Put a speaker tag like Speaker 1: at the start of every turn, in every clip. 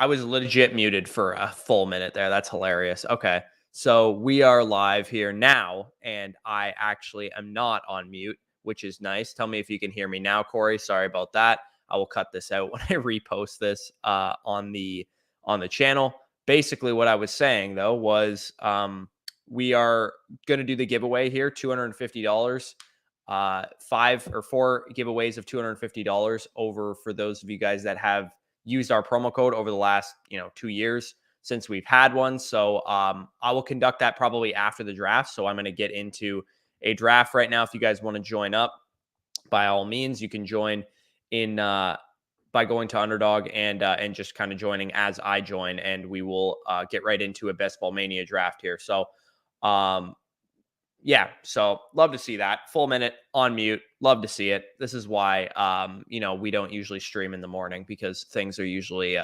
Speaker 1: I was legit muted for a full minute there. That's hilarious. Okay. So we are live here now, and I actually am not on mute, which is nice. Tell me if you can hear me now, Corey. Sorry about that. I will cut this out when I repost this on the channel. Basically, what I was saying though was we are going to do the giveaway here, $250. 5 or 4 giveaways of $250 over for those of you guys that have used our promo code over the last 2 years since we've had one. So I will conduct that probably after the draft. So I'm going to get into a draft right now. If you guys want to join up, by all means, you can join in by going to Underdog and just kind of joining as I join, and we will get right into a Best Ball Mania draft here. So yeah, so love to see that. Full minute on mute. Love to see it. This is why we don't usually stream in the morning, because things are usually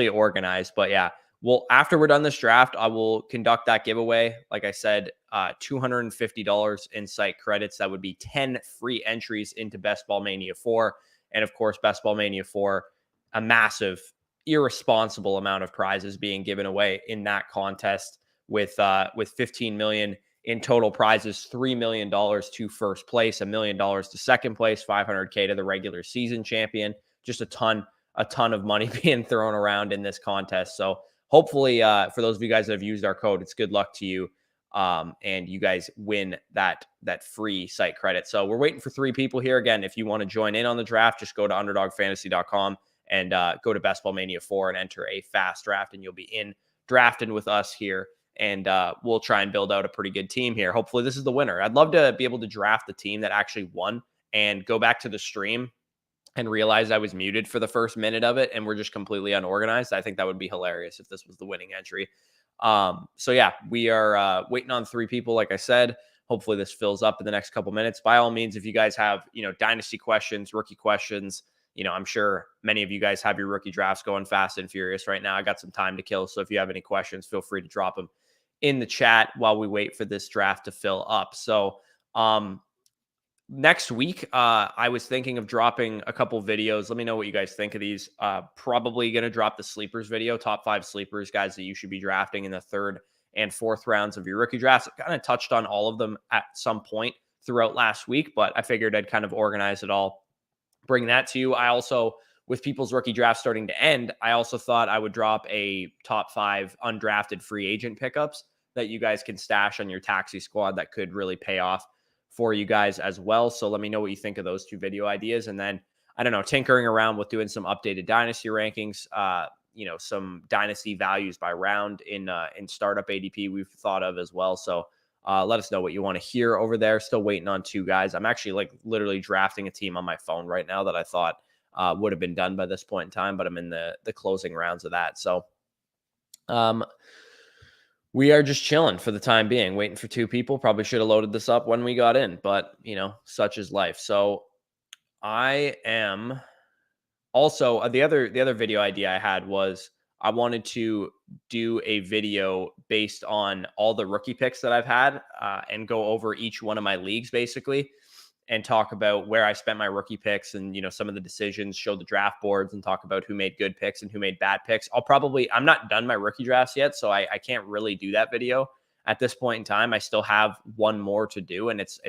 Speaker 1: organized. But yeah, well, after we're done this draft, I will conduct that giveaway. Like I said, $250 in site credits. That would be 10 free entries into Best Ball Mania 4. And of course, Best Ball Mania 4, a massive, irresponsible amount of prizes being given away in that contest with 15 million in total prizes, $3 million to first place, $1 million to second place, $500K to the regular season champion. Just a ton of money being thrown around in this contest. So hopefully for those of you guys that have used our code, it's good luck to you. And you guys win that free site credit. So we're waiting for 3 people here. Again, if you want to join in on the draft, just go to underdogfantasy.com and go to Best Ball Mania 4 and enter a fast draft, and you'll be in drafting with us here. And we'll try and build out a pretty good team here. Hopefully this is the winner. I'd love to be able to draft the team that actually won and go back to the stream and realize I was muted for the first minute of it and we're just completely unorganized. I think that would be hilarious if this was the winning entry. So yeah, we are waiting on 3 people, like I said. Hopefully this fills up in the next couple minutes. By all means, if you guys have, dynasty questions, rookie questions, I'm sure many of you guys have your rookie drafts going fast and furious right now. I got some time to kill. So if you have any questions, feel free to drop them in the chat while we wait for this draft to fill up. So next week, I was thinking of dropping a couple videos. Let me know what you guys think of these. Probably going to drop the sleepers video, top 5 sleepers, guys that you should be drafting in the 3rd and 4th rounds of your rookie drafts. I kind of touched on all of them at some point throughout last week, but I figured I'd kind of organize it all, bring that to you. I also, with people's rookie draft starting to end, I also thought I would drop a top 5 undrafted free agent pickups that you guys can stash on your taxi squad that could really pay off for you guys as well. So let me know what you think of those 2 video ideas. And then, I don't know, tinkering around with doing some updated dynasty rankings, some dynasty values by round in startup ADP we've thought of as well. So let us know what you want to hear over there. Still waiting on 2 guys. I'm actually literally drafting a team on my phone right now that I thought would have been done by this point in time, but I'm in the closing rounds of that. So we are just chilling for the time being, waiting for 2 people. Probably should have loaded this up when we got in, but such is life. So I am also the other video idea I had was I wanted to do a video based on all the rookie picks that I've had and go over each one of my leagues basically and talk about where I spent my rookie picks and, some of the decisions, show the draft boards and talk about who made good picks and who made bad picks. I'm not done my rookie drafts yet, so I can't really do that video at this point in time. I still have one more to do, and it's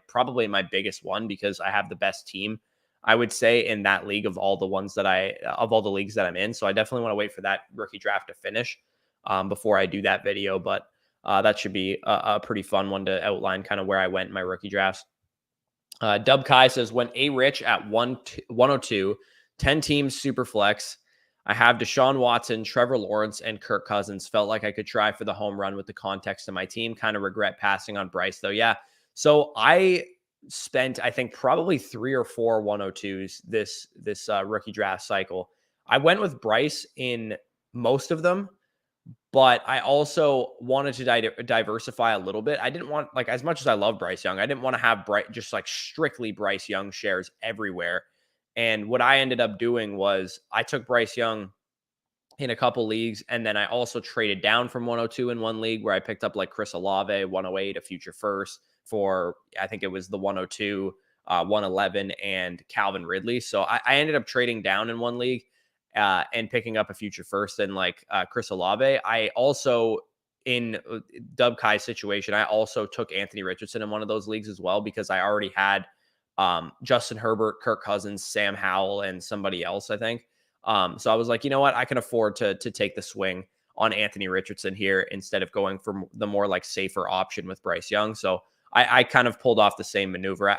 Speaker 1: probably my biggest one because I have the best team, I would say, in that league of all the leagues that I'm in. So I definitely want to wait for that rookie draft to finish before I do that video. But that should be a pretty fun one to outline kind of where I went in my rookie drafts. Dub Kai says, when A-Rich at 102, 10 teams super flex. I have Deshaun Watson, Trevor Lawrence, and Kirk Cousins. Felt like I could try for the home run with the context of my team. Kind of regret passing on Bryce, though. Yeah. So I spent, I think, probably 3 or 4 102s this rookie draft cycle. I went with Bryce in most of them, but I also wanted to diversify a little bit. I didn't want, as much as I love Bryce Young, I didn't want to have just strictly Bryce Young shares everywhere. And what I ended up doing was I took Bryce Young in a couple leagues, and then I also traded down from 102 in one league where I picked up Chris Olave, 108, a future first for, I think it was the 102, 111, and Calvin Ridley. So I ended up trading down in one league and picking up a future first and like Chris Olave. I also, in Dub Kai's situation, I also took Anthony Richardson in one of those leagues as well because I already had Justin Herbert, Kirk Cousins, Sam Howell, and somebody else, I think. So I was like, you know what? I can afford to take the swing on Anthony Richardson here instead of going for the more like safer option with Bryce Young. So I kind of pulled off the same maneuver.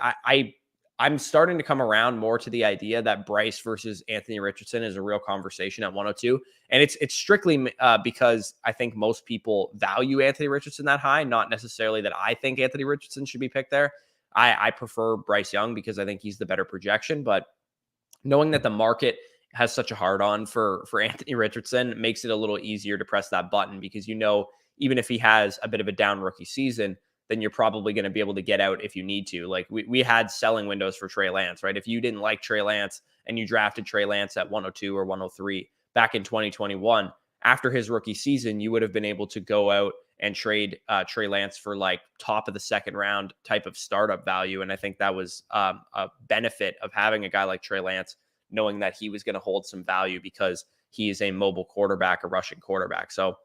Speaker 1: I'm starting to come around more to the idea that Bryce versus Anthony Richardson is a real conversation at 102. And it's strictly because I think most people value Anthony Richardson that high, not necessarily that I think Anthony Richardson should be picked there. I prefer Bryce Young because I think he's the better projection. But knowing that the market has such a hard on for Anthony Richardson makes it a little easier to press that button because, you know, even if he has a bit of a down rookie season, then you're probably going to be able to get out if you need to. Like we had selling windows for Trey Lance, right? If you didn't like Trey Lance and you drafted Trey Lance at 102 or 103 back in 2021, after his rookie season, you would have been able to go out and trade Trey Lance for like top of the second round type of startup value. And I think that was a benefit of having a guy like Trey Lance, knowing that he was going to hold some value because he is a mobile quarterback, a rushing quarterback. So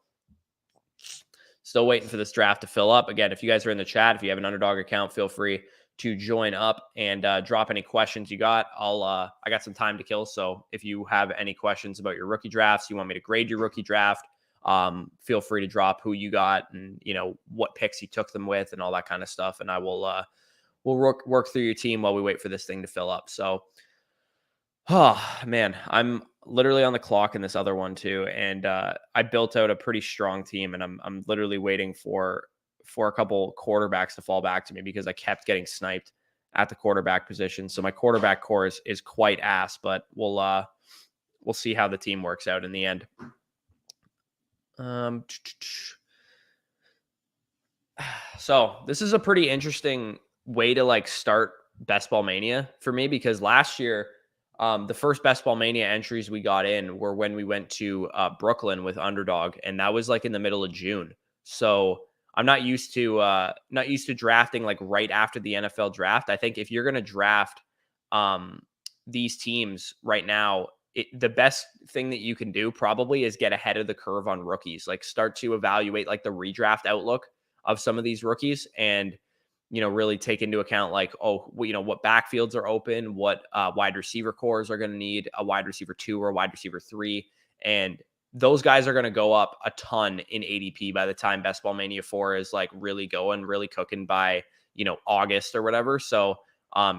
Speaker 1: still waiting for this draft to fill up. Again, if you guys are in the chat, if you have an Underdog account, feel free to join up and drop any questions you got. I got some time to kill. So if you have any questions about your rookie drafts, you want me to grade your rookie draft, feel free to drop who you got and, you know, what picks you took them with and all that kind of stuff. And I will, we'll work through your team while we wait for this thing to fill up. So, oh man, I'm literally on the clock in this other one too. And, I built out a pretty strong team and I'm literally waiting for a couple quarterbacks to fall back to me because I kept getting sniped at the quarterback position. So my quarterback core is quite ass, but we'll see how the team works out in the end. So this is a pretty interesting way to like start Best Ball Mania for me because last year, the first Best Ball Mania entries we got in were when we went to Brooklyn with Underdog, and that was like in the middle of June. So I'm not used to drafting like right after the NFL draft. I think if you're gonna draft these teams right now, the best thing that you can do probably is get ahead of the curve on rookies. Like start to evaluate like the redraft outlook of some of these rookies and, you know, really take into account like, oh, you know, what backfields are open, what wide receiver cores are going to need a wide receiver 2 or a wide receiver 3. And those guys are going to go up a ton in ADP by the time Best Ball Mania 4 is like really cooking by, you know, August or whatever. So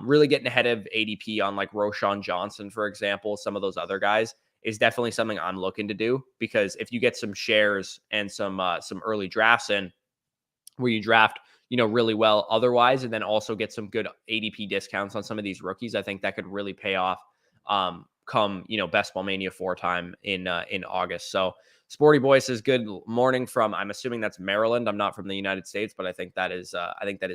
Speaker 1: really getting ahead of ADP on like Roshan Johnson, for example, some of those other guys is definitely something I'm looking to do because if you get some shares and some early drafts in where you draft, you know, really well otherwise, and then also get some good ADP discounts on some of these rookies, I think that could really pay off come, you know, Best Ball Mania 4 time in August. So Sporty Boy says, good morning from, I'm assuming that's Maryland. I'm not from the United States, but I think that is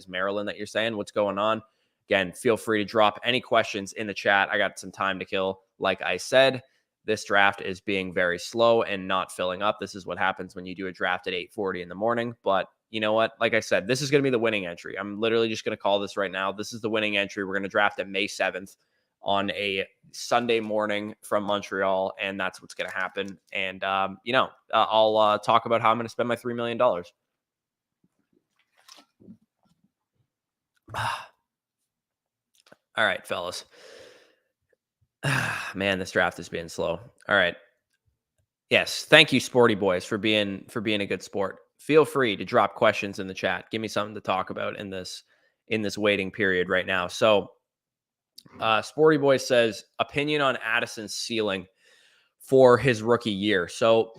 Speaker 1: Maryland that you're saying. What's going on? Again, feel free to drop any questions in the chat. I got some time to kill. Like I said, this draft is being very slow and not filling up. This is what happens when you do a draft at 8:40 in the morning. But you know what? Like I said, this is going to be the winning entry. I'm literally just going to call this right now. This is the winning entry. We're going to draft at May 7th on a Sunday morning from Montreal, and that's what's going to happen. And, you know, I'll talk about how I'm going to spend my $3 million. All right, fellas. Man, this draft is being slow. All right. Yes, thank you, Sporty Boys, for being a good sport. Feel free to drop questions in the chat. Give me something to talk about in this waiting period right now. So, Sporty Boy says opinion on Addison's ceiling for his rookie year. So,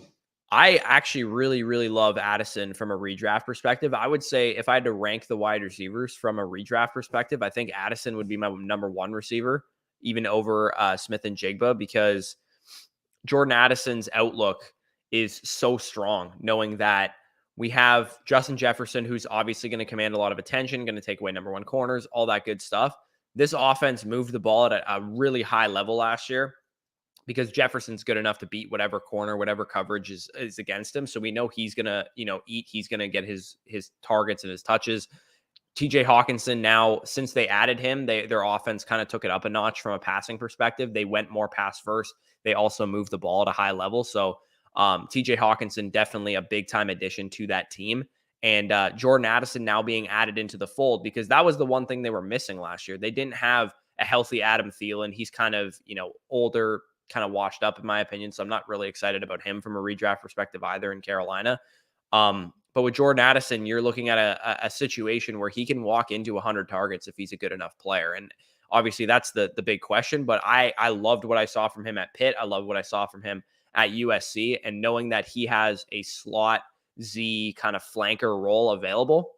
Speaker 1: I actually really love Addison from a redraft perspective. I would say if I had to rank the wide receivers from a redraft perspective, I think Addison would be my number one receiver, even over Smith and Jigba, because Jordan Addison's outlook is so strong, knowing that we have Justin Jefferson, who's obviously going to command a lot of attention, going to take away number one corners, all that good stuff. This offense moved the ball at a really high level last year because Jefferson's good enough to beat whatever corner, whatever coverage is against him. So we know he's going to, you know, eat. He's going to get his targets and his touches. TJ Hawkinson now, since they added him, their offense kind of took it up a notch from a passing perspective. They went more pass first. They also moved the ball at a high level. So TJ Hawkinson, definitely a big time addition to that team. And Jordan Addison now being added into the fold, because that was the one thing they were missing last year. They didn't have a healthy Adam Thielen. He's kind of, older, kind of washed up in my opinion. So I'm not really excited about him from a redraft perspective either in Carolina. But with Jordan Addison, you're looking at a situation where he can walk into 100 targets if he's a good enough player. And obviously that's the big question, but I loved what I saw from him at Pitt. I loved what I saw from him at USC, and knowing that he has a slot Z kind of flanker role available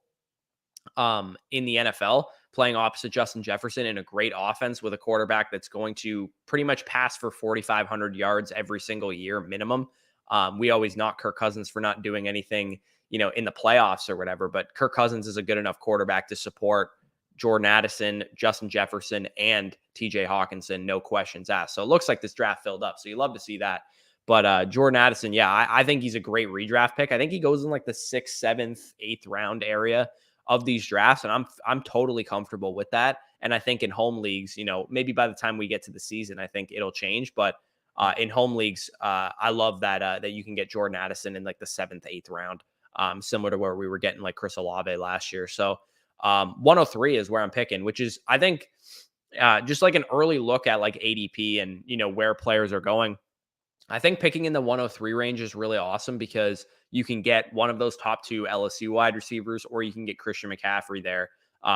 Speaker 1: in the NFL, playing opposite Justin Jefferson in a great offense with a quarterback that's going to pretty much pass for 4,500 yards every single year minimum. We always knock Kirk Cousins for not doing anything, in the playoffs or whatever, but Kirk Cousins is a good enough quarterback to support Jordan Addison, Justin Jefferson, and TJ Hawkinson, no questions asked. So it looks like this draft filled up. So you love to see that. But Jordan Addison, yeah, I think he's a great redraft pick. I think he goes in like the 6th, 7th, 8th round area of these drafts, and I'm totally comfortable with that. And I think in home leagues, maybe by the time we get to the season, I think it'll change. But in home leagues, I love that you can get Jordan Addison in like the 7th, 8th round, similar to where we were getting like Chris Olave last year. So 103 is where I'm picking, which is, I think, just like an early look at like ADP and where players are going. I think picking in the 103 range is really awesome, because you can get one of those top 2 LSU wide receivers, or you can get Christian McCaffrey there,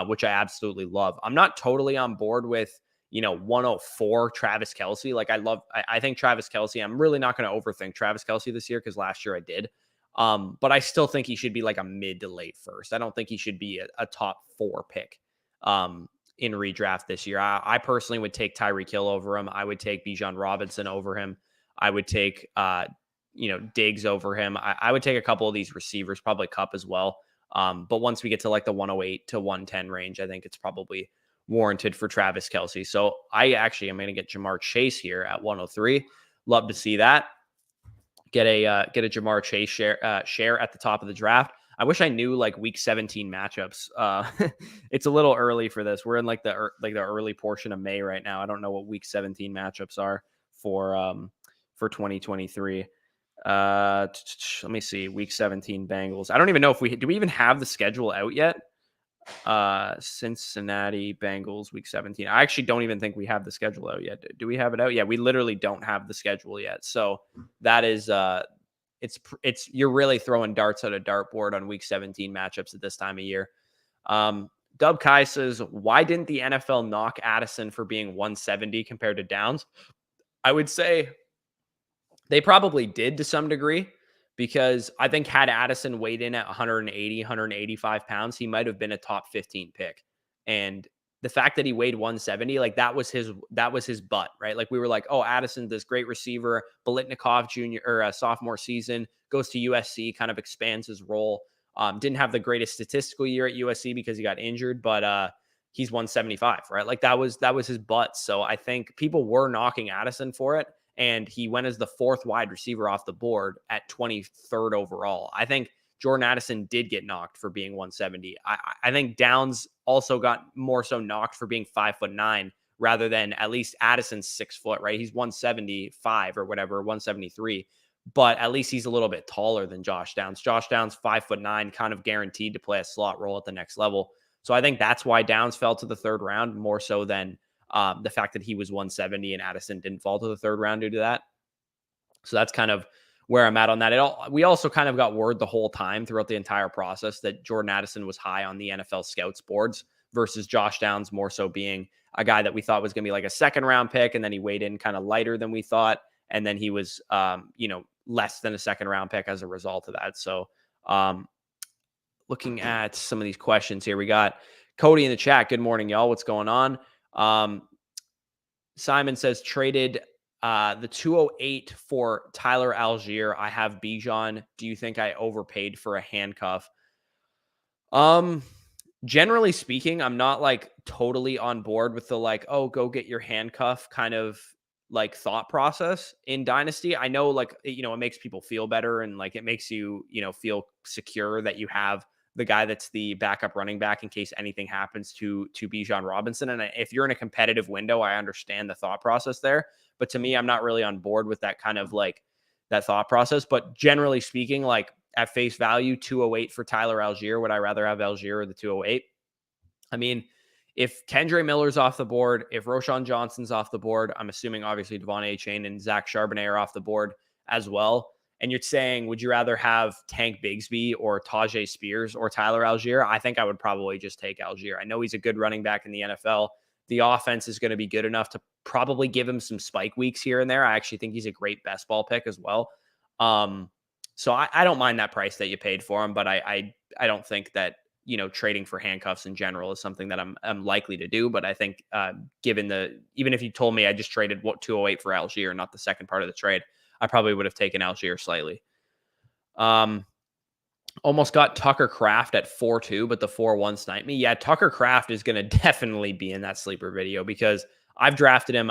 Speaker 1: which I absolutely love. I'm not totally on board with, 104 Travis Kelce. Like I think Travis Kelce, I'm really not going to overthink Travis Kelce this year, because last year I did. But I still think he should be like a mid to late first. I don't think he should be a top 4 pick in redraft this year. I personally would take Tyreek Hill over him. I would take Bijan Robinson over him. I would take, Diggs over him. I would take a couple of these receivers, probably Kupp as well. But once we get to like the 108 to 110 range, I think it's probably warranted for Travis Kelce. So I actually am going to get Jamar Chase here at 103. Love to see that. Get a Jamar Chase share at the top of the draft. I wish I knew like week 17 matchups. It's a little early for this. We're in like the early portion of May right now. I don't know what week 17 matchups are for 2023. Let me see. Week 17 Bengals. I don't even know if do we even have the schedule out yet? Cincinnati Bengals week 17. I actually don't even think we have the schedule out yet. Do we have it out? Yeah, we literally don't have the schedule yet. So that is it's you're really throwing darts at a dartboard on week 17 matchups at this time of year. Dub Kai says, why didn't the NFL knock Addison for being 170 compared to Downs? I would say they probably did to some degree, because I think had Addison weighed in at 180, 185 pounds, he might have been a top 15 pick. And the fact that he weighed 170, like that was his butt, right? Like we were like, oh, Addison, this great receiver, Biletnikoff junior or sophomore season, goes to USC, kind of expands his role. Didn't have the greatest statistical year at USC because he got injured, but he's 175, right? Like that was his butt. So I think people were knocking Addison for it, and he went as the 4th wide receiver off the board at 23rd overall. I think Jordan Addison did get knocked for being 170. I think Downs also got more so knocked for being 5'9", rather than at least Addison's 6 foot, right? He's 175 or whatever, 173, but at least he's a little bit taller than Josh Downs. Josh Downs, 5'9", kind of guaranteed to play a slot role at the next level. So I think that's why Downs fell to the 3rd round, more so than the fact that he was 170 and Addison didn't fall to the 3rd round due to that. So that's kind of where I'm at on that. We also kind of got word the whole time throughout the entire process that Jordan Addison was high on the NFL scouts boards, versus Josh Downs more so being a guy that we thought was going to be like a 2nd round pick. And then he weighed in kind of lighter than we thought. And then he was, less than a 2nd round pick as a result of that. So looking at some of these questions here, we got Cody in the chat. Good morning, y'all. What's going on? Simon says, traded the 208 for Tyler Algier. I have Bijan. Do you think I overpaid for a handcuff? Generally speaking, I'm not like totally on board with the like, oh, go get your handcuff kind of like thought process in Dynasty. I know like, it makes people feel better, and like it makes you, feel secure that you have the guy that's the backup running back in case anything happens to Bijan Robinson. And if you're in a competitive window, I understand the thought process there. But to me, I'm not really on board with that kind of like that thought process. But generally speaking, like at face value, 208 for Tyler Algier. Would I rather have Algier or the 208? I mean, if Kendre Miller's off the board, if Roshan Johnson's off the board, I'm assuming obviously Devon A-Chain and Zach Charbonnet are off the board as well. And you're saying, would you rather have Tank Bigsby or Tajay Spears or Tyler Algier? I think I would probably just take Algier. I know he's a good running back in the NFL. The offense is going to be good enough to probably give him some spike weeks here and there. I actually think he's a great best ball pick as well. So I don't mind that price that you paid for him, but I don't think that, you know, trading for handcuffs in general is something that I'm likely to do. But I think even if you told me I just traded 208 for Algier, not the second part of the trade, I probably would have taken Algier slightly. Almost got Tucker Kraft at 4-2, but the 4-1 sniped me. Yeah, Tucker Kraft is going to definitely be in that sleeper video because I've drafted him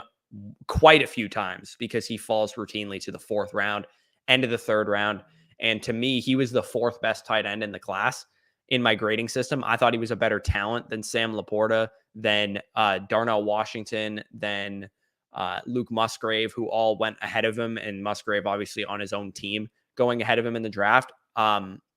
Speaker 1: quite a few times because he falls routinely to the 4th round, end of the 3rd round. And to me, he was the 4th best tight end in the class in my grading system. I thought he was a better talent than Sam Laporta, than Darnell Washington, than Luke Musgrave, who all went ahead of him, and Musgrave obviously on his own team going ahead of him in the draft.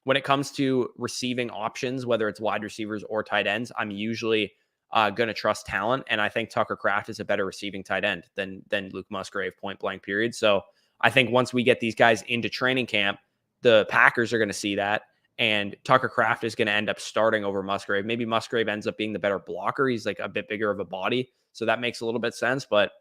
Speaker 1: When it comes to receiving options, whether it's wide receivers or tight ends, I'm usually going to trust talent. And I think Tucker Kraft is a better receiving tight end than Luke Musgrave, point blank period. So I think once we get these guys into training camp, the Packers are going to see that. And Tucker Kraft is going to end up starting over Musgrave. Maybe Musgrave ends up being the better blocker. He's like a bit bigger of a body. So that makes a little bit sense. But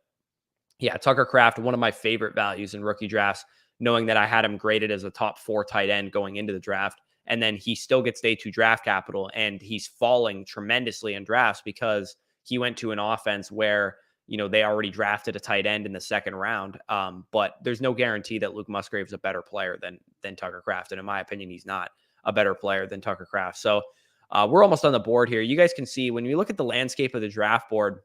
Speaker 1: yeah, Tucker Kraft, one of my favorite values in rookie drafts, knowing that I had him graded as a top 4 tight end going into the draft. And then he still gets day 2 draft capital, and he's falling tremendously in drafts because he went to an offense where, you know, they already drafted a tight end in the 2nd round. But there's no guarantee that Luke Musgrave is a better player than Tucker Kraft. And in my opinion, he's not a better player than Tucker Kraft. So we're almost on the board here. You guys can see when you look at the landscape of the draft board,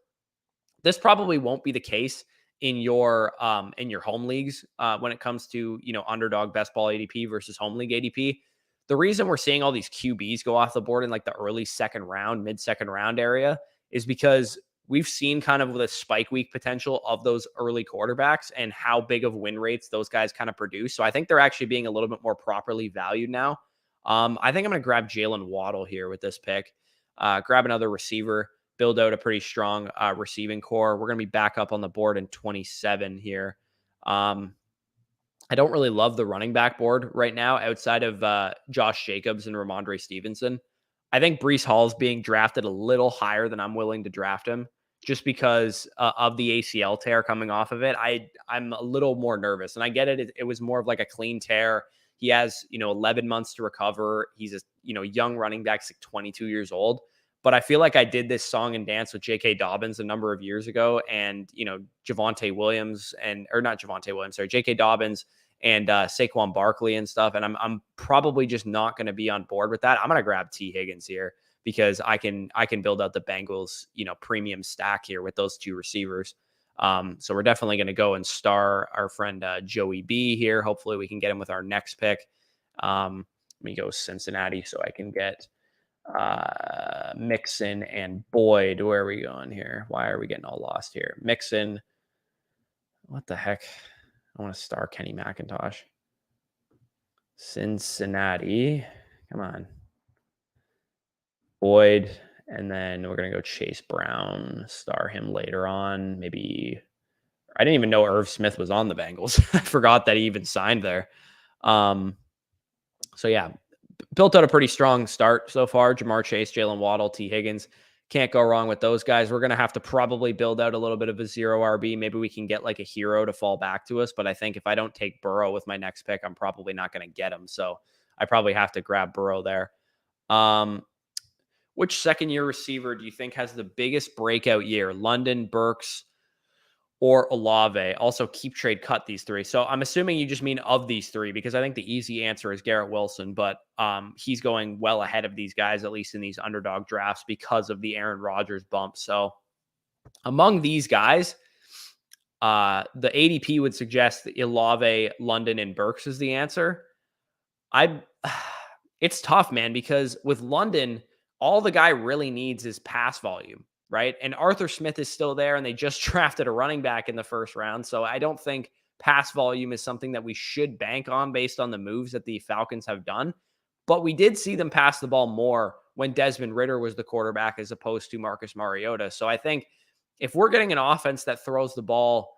Speaker 1: this probably won't be the case in your home leagues when it comes to, you know, Underdog best ball ADP versus home league ADP. The reason we're seeing all these QBs go off the board in like the early 2nd round, mid 2nd round area is because we've seen kind of the spike week potential of those early quarterbacks and how big of win rates those guys kind of produce. So I think they're actually being a little bit more properly valued now. I think I'm going to grab Jalen Waddle here with this pick, grab another receiver, build out a pretty strong receiving core. We're going to be back up on the board in 27 here. I don't really love the running back board right now outside of Josh Jacobs and Ramondre Stevenson. I think Breece Hall is being drafted a little higher than I'm willing to draft him just because of the ACL tear coming off of it. I'm a little more nervous, and I get it. It was more of like a clean tear. He has, 11 months to recover. He's a, young running back, like 22 years old. But I feel like I did this song and dance with J.K. Dobbins a number of years ago, and Javonte Williams or not Javonte Williams, sorry, J.K. Dobbins and Saquon Barkley and stuff. And I'm probably just not going to be on board with that. I'm going to grab T. Higgins here because I can build out the Bengals premium stack here with those 2 receivers. So we're definitely going to go and star our friend Joey B here. Hopefully we can get him with our next pick. Let me go Cincinnati so I can get Mixon and Boyd. Where are we going here? Why are we getting all lost here? Mixon. What the heck? I want to star Kenny McIntosh. Cincinnati. Come on. Boyd. And then we're going to go Chase Brown. Star him later on. Maybe. I didn't even know Irv Smith was on the Bengals. I forgot that he even signed there. So yeah. Built out a pretty strong start so far. Jamar Chase, Jalen Waddle, T. Higgins. Can't go wrong with those guys. We're going to have to probably build out a little bit of a 0 RB. Maybe we can get like a hero to fall back to us. But I think if I don't take Burrow with my next pick, I'm probably not going to get him. So I probably have to grab Burrow there. Which second-year receiver do you think has the biggest breakout year? London, Burks, or Olave? Also, keep trade cut these 3. So I'm assuming you just mean of these 3 because I think the easy answer is Garrett Wilson, but he's going well ahead of these guys, at least in these underdog drafts because of the Aaron Rodgers bump. So among these guys, the ADP would suggest that Olave, London, and Burks is the answer. It's tough, man, because with London, all the guy really needs is pass volume, right? And Arthur Smith is still there, and they just drafted a running back in the first round. So I don't think pass volume is something that we should bank on based on the moves that the Falcons have done. But we did see them pass the ball more when Desmond Ritter was the quarterback as opposed to Marcus Mariota. So I think if we're getting an offense that throws the ball,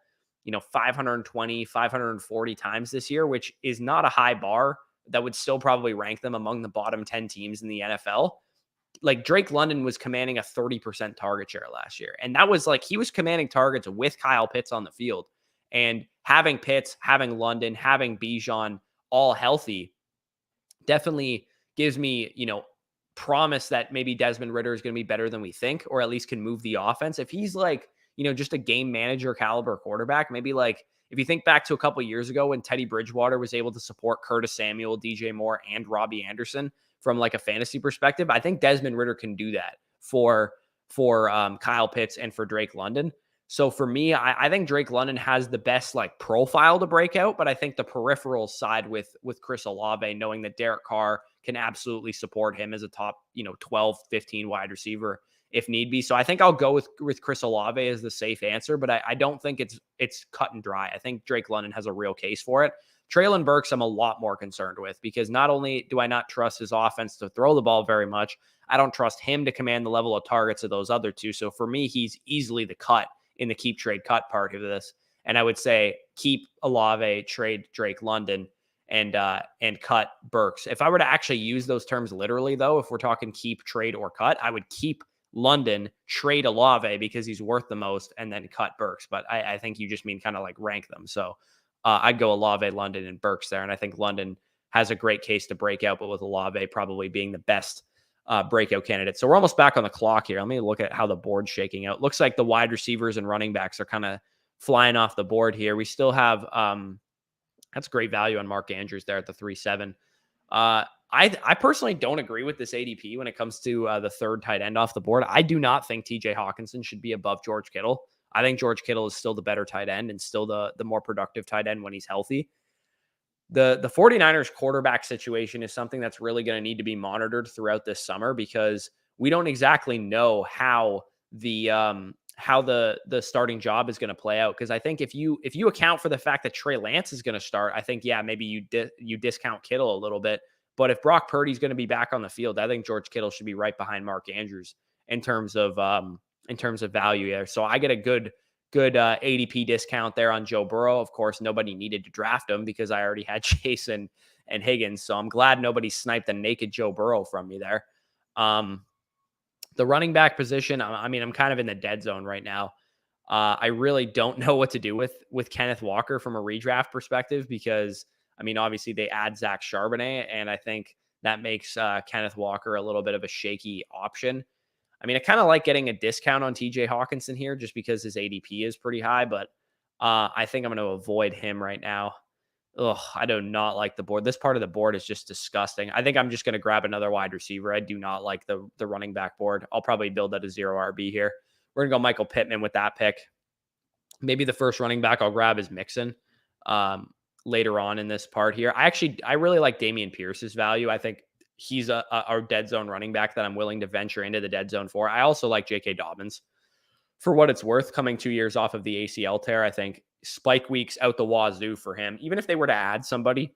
Speaker 1: 520, 540 times this year, which is not a high bar, that would still probably rank them among the bottom 10 teams in the NFL. Like Drake London was commanding a 30% target share last year. And that was like, he was commanding targets with Kyle Pitts on the field. And having Pitts, having London, having Bijan all healthy definitely gives me, promise that maybe Desmond Ritter is going to be better than we think, or at least can move the offense. If he's like, just a game manager caliber quarterback, maybe like if you think back to a couple of years ago when Teddy Bridgewater was able to support Curtis Samuel, DJ Moore, and Robbie Anderson from like a fantasy perspective, I think Desmond Ritter can do that for Kyle Pitts and for Drake London. So for me, I think Drake London has the best like profile to break out, but I think the peripheral side with Chris Olave, knowing that Derek Carr can absolutely support him as a top, 12, 15 wide receiver if need be. So I think I'll go with Chris Olave as the safe answer, but I don't think it's cut and dry. I think Drake London has a real case for it. Treylon Burks, I'm a lot more concerned with, because not only do I not trust his offense to throw the ball very much, I don't trust him to command the level of targets of those other two. So for me, he's easily the cut in the keep, trade, cut part of this. And I would say keep Olave, trade Drake London, and cut Burks. If I were to actually use those terms literally, though, if we're talking keep, trade, or cut, I would keep London, trade Olave because he's worth the most, and then cut Burks. But I think you just mean kind of like rank them. So I'd go Olave, London, and Burks there. And I think London has a great case to break out, but with Olave probably being the best breakout candidate. So we're almost back on the clock here. Let me look at how the board's shaking out. Looks like the wide receivers and running backs are kind of flying off the board here. We still have that's great value on Mark Andrews there at the 3-7. I personally don't agree with this ADP when it comes to the third tight end off the board. I do not think TJ Hawkinson should be above George Kittle. I think George Kittle is still the better tight end and still the more productive tight end when he's healthy. The 49ers quarterback situation is something that's really going to need to be monitored throughout this summer, because we don't exactly know how the starting job is going to play out. Because I think if you account for the fact that Trey Lance is going to start, I think, yeah, maybe you discount Kittle a little bit. But if Brock Purdy's going to be back on the field, I think George Kittle should be right behind Mark Andrews in terms of value there. So I get a good ADP discount there on Joe Burrow. Of course, nobody needed to draft him because I already had Chase and Higgins. So I'm glad nobody sniped a naked Joe Burrow from me there. The running back position, I'm kind of in the dead zone right now. I really don't know what to do with Kenneth Walker from a redraft perspective, because obviously they add Zach Charbonnet, and I think that makes Kenneth Walker a little bit of a shaky option. I kind of like getting a discount on TJ Hawkinson here just because his ADP is pretty high, but I think I'm going to avoid him right now. Ugh, I do not like the board. This part of the board is just disgusting. I think I'm just going to grab another wide receiver. I do not like the running back board. I'll probably build at a 0 RB here. We're going to go Michael Pittman with that pick. Maybe the first running back I'll grab is Mixon later on in this part here. I really like Dameon Pierce's value. I think he's a dead zone running back that I'm willing to venture into the dead zone for. I also like J.K. Dobbins. For what it's worth, coming 2 years off of the ACL tear, I think spike weeks out the wazoo for him. Even if they were to add somebody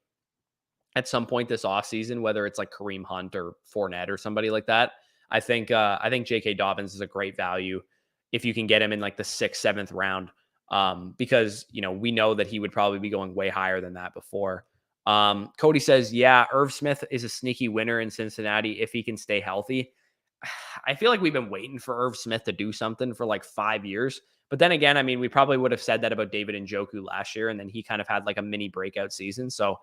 Speaker 1: at some point this offseason, whether it's like Kareem Hunt or Fournette or somebody like that, I think J.K. Dobbins is a great value if you can get him in like the 6th, 7th round, because we know that he would probably be going way higher than that before. Cody says, yeah, Irv Smith is a sneaky winner in Cincinnati if he can stay healthy. I feel like we've been waiting for Irv Smith to do something for like 5 years. But then again, we probably would have said that about David Njoku last year, and then he kind of had like a mini breakout season. So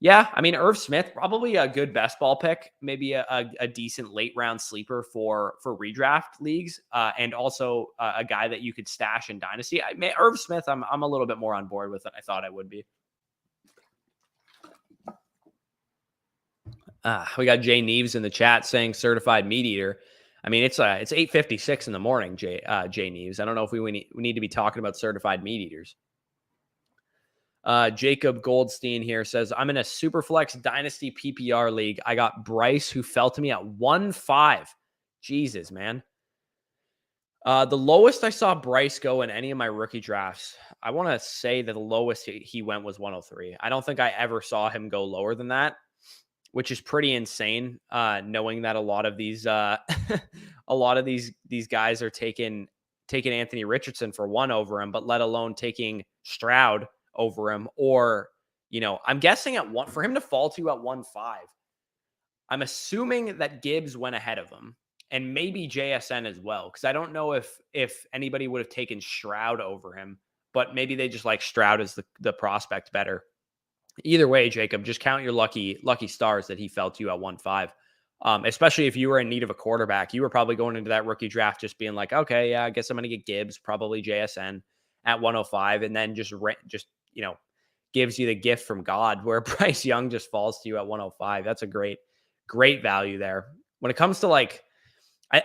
Speaker 1: yeah, Irv Smith, probably a good best ball pick, maybe a decent late round sleeper for redraft leagues, and also a guy that you could stash in Dynasty. Irv Smith, I'm a little bit more on board with than I thought I would be. We got Jay Neves in the chat saying certified meat eater. It's 8:56 in the morning, Jay Neves. I don't know if we need to be talking about certified meat eaters. Jacob Goldstein here says, I'm in a Superflex Dynasty PPR league. I got Bryce, who fell to me at 1.5. Jesus, man. The lowest I saw Bryce go in any of my rookie drafts, I want to say that the lowest he went was 103. I don't think I ever saw him go lower than that, which is pretty insane. Knowing that a lot of these, these guys are taking Anthony Richardson for one over him, but let alone taking Stroud over him, or I'm guessing at one for him to fall to at 1.5. I'm assuming that Gibbs went ahead of him, and maybe JSN as well, because I don't know if anybody would have taken Stroud over him, but maybe they just like Stroud as the prospect better. Either way, Jacob, just count your lucky stars that he fell to you at 1.5. Especially if you were in need of a quarterback, you were probably going into that rookie draft just being like, okay, yeah, I guess I'm going to get Gibbs, probably JSN at 105, and then just gives you the gift from God, where Bryce Young just falls to you at 105. That's a great value there. When it comes to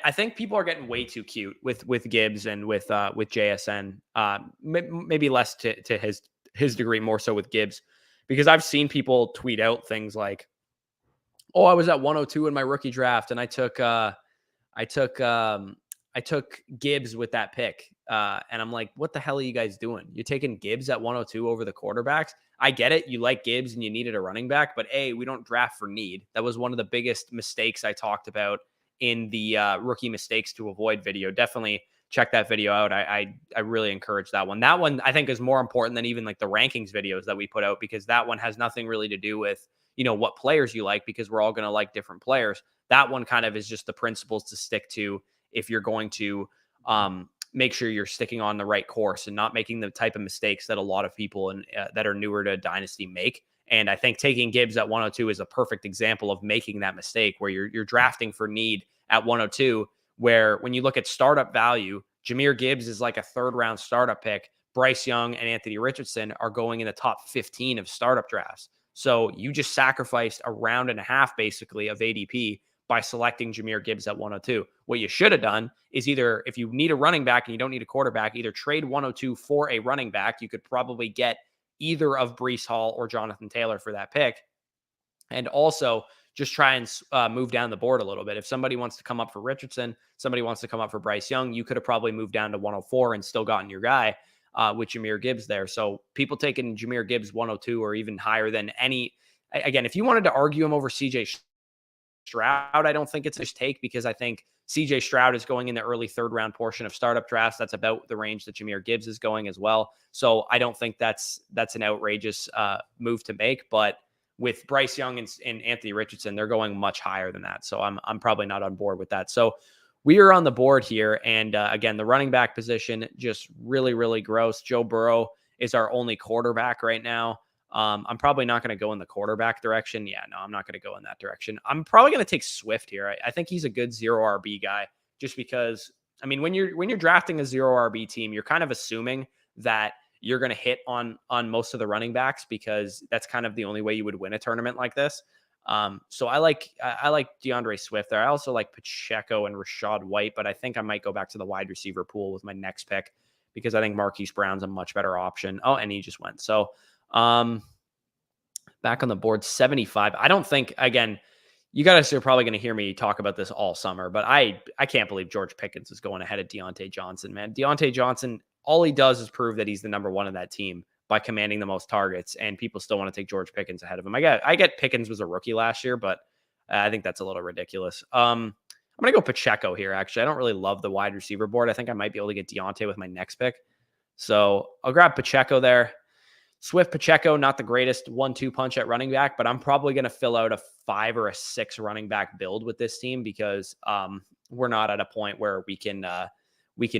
Speaker 1: I think people are getting way too cute with Gibbs and with JSN. Maybe less to his degree, more so with Gibbs, because I've seen people tweet out things like, "Oh, I was at 102 in my rookie draft, and I took Gibbs with that pick." And I'm like, "What the hell are you guys doing? You're taking Gibbs at 102 over the quarterbacks?" I get it. You like Gibbs and you needed a running back, but we don't draft for need. That was one of the biggest mistakes I talked about in the rookie mistakes to avoid video. Definitely check that video out. I really encourage that one. That one I think is more important than even like the rankings videos that we put out, because that one has nothing really to do with what players you like, because we're all going to like different players. That one kind of is just the principles to stick to if you're going to make sure you're sticking on the right course and not making the type of mistakes that a lot of people that are newer to Dynasty make. And I think taking Gibbs at 102 is a perfect example of making that mistake, where you're drafting for need at 102, where when you look at startup value, Jahmyr Gibbs is like a third round startup pick. Bryce Young and Anthony Richardson are going in the top 15 of startup drafts. So you just sacrificed a round and a half basically of ADP by selecting Jahmyr Gibbs at 102. What you should have done is, either if you need a running back and you don't need a quarterback, either trade 102 for a running back. You could probably get either of Breece Hall or Jonathan Taylor for that pick. And also just try and move down the board a little bit. If somebody wants to come up for Richardson, somebody wants to come up for Bryce Young, you could have probably moved down to 104 and still gotten your guy with Jahmyr Gibbs there. So people taking Jahmyr Gibbs 102 or even higher than any, again, if you wanted to argue him over CJ Stroud, I don't think it's a take, because I think CJ Stroud is going in the early third round portion of startup drafts. That's about the range that Jahmyr Gibbs is going as well. So I don't think that's an outrageous move to make. But with Bryce Young and Anthony Richardson, they're going much higher than that. So I'm probably not on board with that. So we are on the board here. And again, the running back position, just really, really gross. Joe Burrow is our only quarterback right now. I'm probably not going to go in the quarterback direction. Yeah, no, I'm not going to go in that direction. I'm probably going to take Swift here. I think he's a good 0 RB guy, just because, I mean, when you're drafting a 0 RB team, you're kind of assuming that you're going to hit on most of the running backs, because that's kind of the only way you would win a tournament like this. So I like DeAndre Swift there. I also like Pacheco and Rashad White, but I think I might go back to the wide receiver pool with my next pick, because I think Marquise Brown's a much better option. Oh, and he just went. So back on the board, 75. I don't think, again, you guys are probably going to hear me talk about this all summer, but I can't believe George Pickens is going ahead of Deontay Johnson, man. Deontay Johnson, all he does is prove that he's the number one of that team by commanding the most targets, and people still want to take George Pickens ahead of him. I get Pickens was a rookie last year, but I think that's a little ridiculous. I'm going to go Pacheco here, actually. I don't really love the wide receiver board. I think I might be able to get Deontay with my next pick. So I'll grab Pacheco there. Swift, Pacheco, not the greatest 1-2 punch at running back, but I'm probably going to fill out a 5 or a 6 running back build with this team, because we're not at a point where we can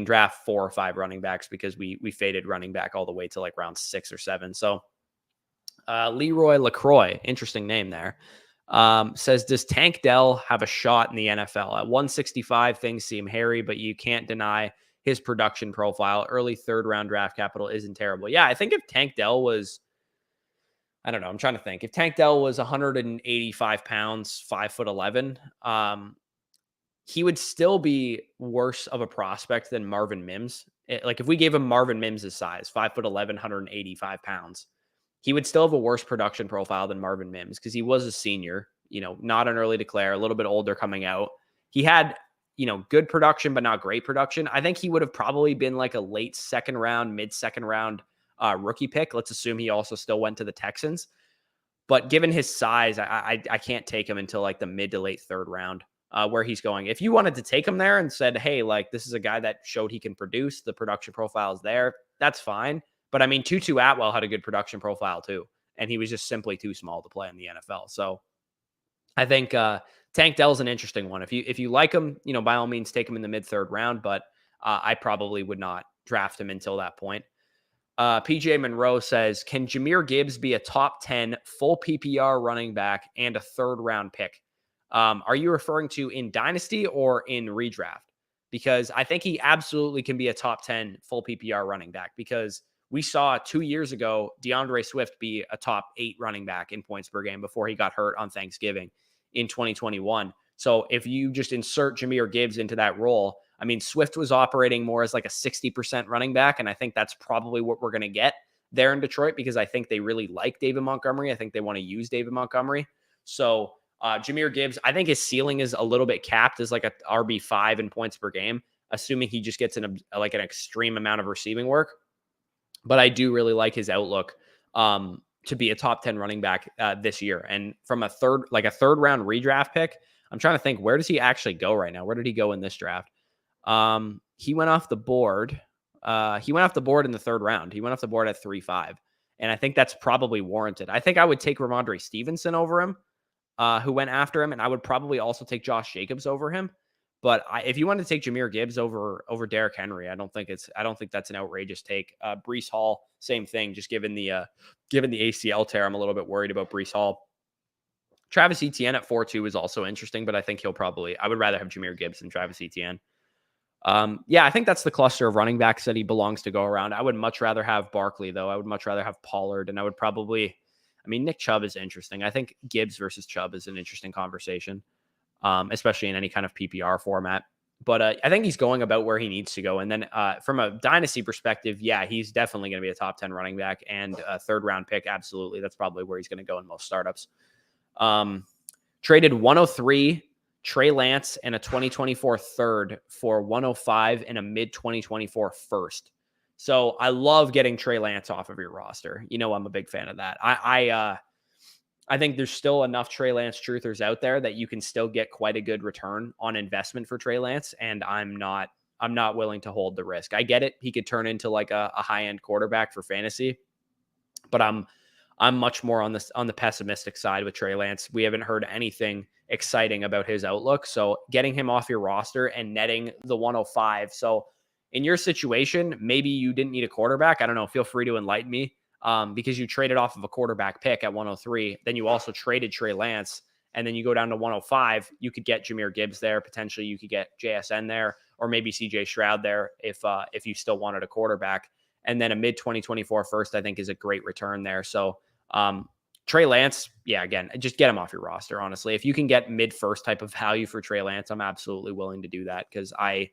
Speaker 1: draft 4 or 5 running backs, because we faded running back all the way to like round 6 or 7. So Leroy LaCroix, interesting name there, says, does Tank Dell have a shot in the NFL? At 165, things seem hairy, but you can't deny his production profile. Early third round draft capital isn't terrible. Yeah, I think if Tank Dell was, I don't know, I'm trying to think. If Tank Dell was 185 pounds, 5'11", he would still be worse of a prospect than Marvin Mims. Like if we gave him Marvin Mims' size, 5'11", 185 pounds, he would still have a worse production profile than Marvin Mims because he was a senior, not an early declare, a little bit older coming out. He had, good production, but not great production. I think he would have probably been like a late second round, mid second round rookie pick. Let's assume he also still went to the Texans. But given his size, I can't take him until like the mid to late third round where he's going. If you wanted to take him there and said, hey, like this is a guy that showed he can produce, the production profile is there, that's fine. But I mean, Tutu Atwell had a good production profile too, and he was just simply too small to play in the NFL. So I think Tank Dell's an interesting one. If you like him, by all means take him in the mid third round, but I probably would not draft him until that point. PJ Monroe says, can Jahmyr Gibbs be a top 10 full PPR running back and a third round pick? Are you referring to in Dynasty or in redraft? Because I think he absolutely can be a top 10 full PPR running back because we saw 2 years ago DeAndre Swift be a top 8 running back in points per game before he got hurt on Thanksgiving in 2021. So if you just insert Jahmyr Gibbs into that role, I mean, Swift was operating more as like a 60% running back, and I think that's probably what we're going to get there in Detroit because I think they really like David Montgomery. I think they want to use David Montgomery. So Jahmyr Gibbs, I think his ceiling is a little bit capped as like a RB5 in points per game, assuming he just gets an extreme amount of receiving work. But I do really like his outlook to be a top 10 running back this year. And from a third round redraft pick, I'm trying to think, where does he actually go right now? Where did he go in this draft? He went off the board. He went off the board in the third round. He went off the board at 3-5. And I think that's probably warranted. I think I would take Ramondre Stevenson over him, who went after him. And I would probably also take Josh Jacobs over him. But if you want to take Jahmyr Gibbs over Derrick Henry, I don't think that's an outrageous take. Breece Hall, same thing. Just given the ACL tear, I'm a little bit worried about Breece Hall. Travis Etienne at 4-2 is also interesting, but I think I would rather have Jahmyr Gibbs than Travis Etienne. I think that's the cluster of running backs that he belongs to go around. I would much rather have Barkley, though. I would much rather have Pollard, and I would probably, Nick Chubb is interesting. I think Gibbs versus Chubb is an interesting conversation. Especially in any kind of PPR format. But I think he's going about where he needs to go. And then from a dynasty perspective, he's definitely going to be a top 10 running back and a third round pick. Absolutely. That's probably where he's going to go in most startups. Traded 103 Trey Lance and a 2024 third for 105 and a mid 2024 first. So I love getting Trey Lance off of your roster. I'm a big fan of that. I think there's still enough Trey Lance truthers out there that you can still get quite a good return on investment for Trey Lance. And I'm not willing to hold the risk. I get it. He could turn into like a high-end quarterback for fantasy, but I'm much more on the pessimistic side with Trey Lance. We haven't heard anything exciting about his outlook. So getting him off your roster and netting the 105. So in your situation, maybe you didn't need a quarterback. I don't know. Feel free to enlighten me. Because you traded off of a quarterback pick at 103. Then you also traded Trey Lance, and then you go down to 105. You could get Jahmyr Gibbs there. Potentially you could get JSN there, or maybe CJ Stroud there if you still wanted a quarterback. And then a mid 2024 first, I think, is a great return there. So Trey Lance, again, just get him off your roster, honestly. If you can get mid first type of value for Trey Lance, I'm absolutely willing to do that because I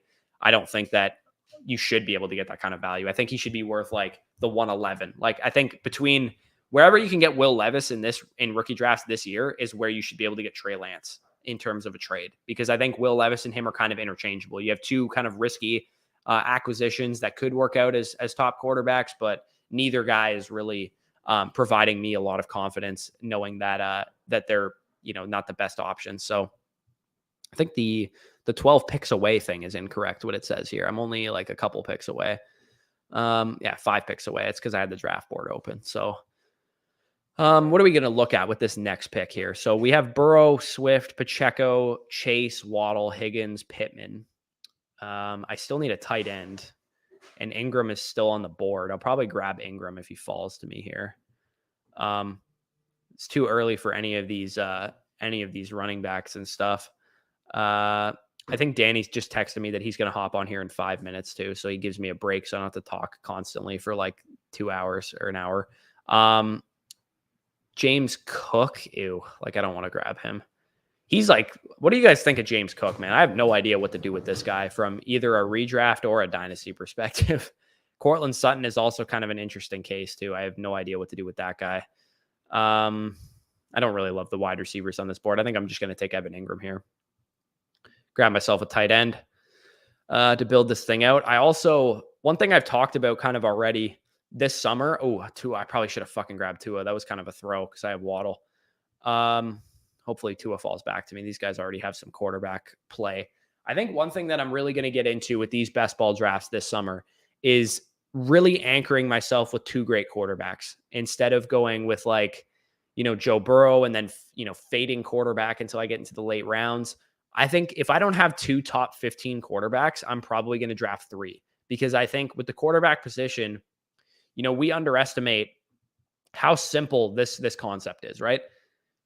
Speaker 1: don't think that you should be able to get that kind of value. I think he should be worth like the 111. Like I think between wherever you can get Will Levis in rookie drafts this year is where you should be able to get Trey Lance in terms of a trade, because I think Will Levis and him are kind of interchangeable. You have two kind of risky acquisitions that could work out as top quarterbacks, but neither guy is really providing me a lot of confidence knowing that they're, not the best option. So I think the 12 picks away thing is incorrect, what it says here. I'm only like a couple picks away. 5 picks away. It's because I had the draft board open. So what are we going to look at with this next pick here? So we have Burrow, Swift, Pacheco, Chase, Waddle, Higgins, Pittman. I still need a tight end, and Ingram is still on the board. I'll probably grab Ingram if he falls to me here. It's too early for any of these running backs and stuff. I think Danny's just texted me that he's going to hop on here in 5 minutes too. So he gives me a break. So I don't have to talk constantly for like 2 hours or an hour. James Cook. Ew. Like, I don't want to grab him. He's like, what do you guys think of James Cook, man? I have no idea what to do with this guy from either a redraft or a dynasty perspective.
Speaker 2: Cortland Sutton is also kind of an interesting case too. I have no idea what to do with that guy. I don't really love the wide receivers on this board. I think I'm just going to take Evan Ingram here. Grab myself a tight end to build this thing out. One thing I've talked about kind of already this summer. Oh, Tua. I probably should have fucking grabbed Tua. That was kind of a throw because I have Waddle. Hopefully Tua falls back to me. These guys already have some quarterback play. I think one thing that I'm really going to get into with these best ball drafts this summer is really anchoring myself with two great quarterbacks instead of going with Joe Burrow and then, fading quarterback until I get into the late rounds. I think if I don't have two top 15 quarterbacks, I'm probably going to draft three, because I think with the quarterback position, we underestimate how simple this concept is, right?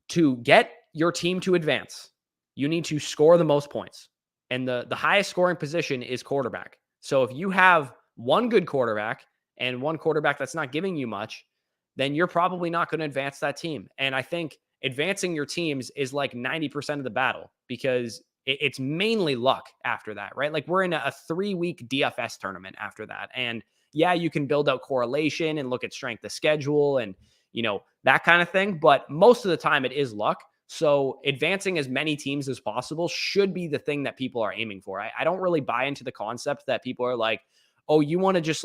Speaker 2: To get your team to advance, you need to score the most points. And the highest scoring position is quarterback. So if you have one good quarterback and one quarterback that's not giving you much, then you're probably not going to advance that team. And I think advancing your teams is like 90% of the battle, because it's mainly luck after that, right? Like we're in a 3-week DFS tournament after that. And yeah, you can build out correlation and look at strength of schedule and, that kind of thing. But most of the time it is luck. So advancing as many teams as possible should be the thing that people are aiming for. I don't really buy into the concept that people are like, oh, you want to just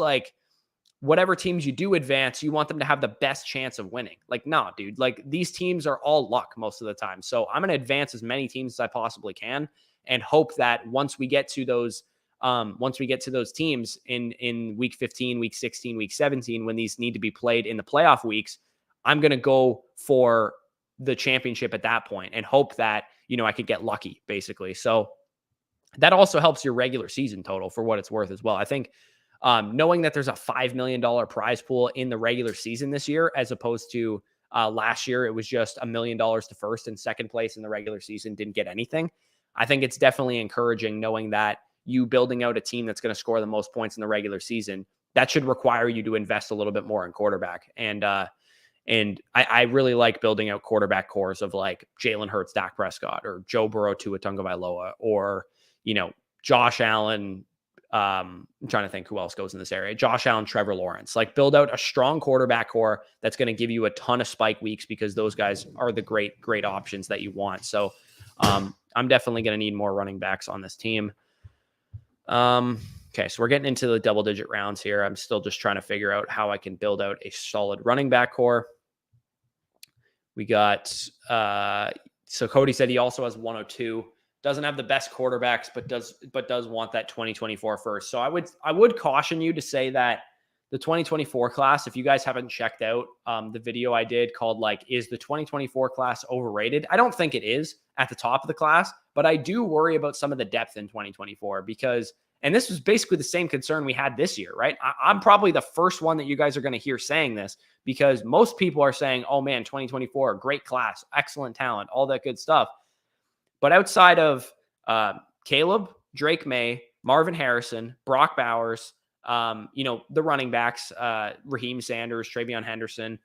Speaker 2: whatever teams you do advance, you want them to have the best chance of winning. Like, nah, dude, these teams are all luck most of the time. So I'm going to advance as many teams as I possibly can and hope that once we get to those teams in week 15, week 16, week 17, when these need to be played in the playoff weeks, I'm going to go for the championship at that point and hope that, I could get lucky basically. So that also helps your regular season total for what it's worth as well. I think knowing that there's a $5 million prize pool in the regular season this year, as opposed to last year, it was just $1 million to first and second place in the regular season didn't get anything. I think it's definitely encouraging knowing that you building out a team that's going to score the most points in the regular season, that should require you to invest a little bit more in quarterback. And I really like building out quarterback cores of like Jalen Hurts, Dak Prescott, or Joe Burrow, Tua Tagovailoa, or, Josh Allen. I'm trying to think who else goes in this area. Josh Allen, Trevor Lawrence. Like build out a strong quarterback core that's going to give you a ton of spike weeks, because those guys are the great options that you want. So I'm definitely going to need more running backs on this team. Okay, so we're getting into the double-digit rounds here. I'm still just trying to figure out how I can build out a solid running back core. We got, so Cody said he also has 102. Doesn't have the best quarterbacks, but does want that 2024 first. So I would caution you to say that the 2024 class, if you guys haven't checked out the video I did called is the 2024 class overrated? I don't think it is at the top of the class, but I do worry about some of the depth in 2024 because, and this was basically the same concern we had this year, right? I'm probably the first one that you guys are going to hear saying this, because most people are saying, oh man, 2024, great class, excellent talent, all that good stuff. But outside of Caleb, Drake May, Marvin Harrison, Brock Bowers, the running backs, Raheem Sanders, Travion Henderson,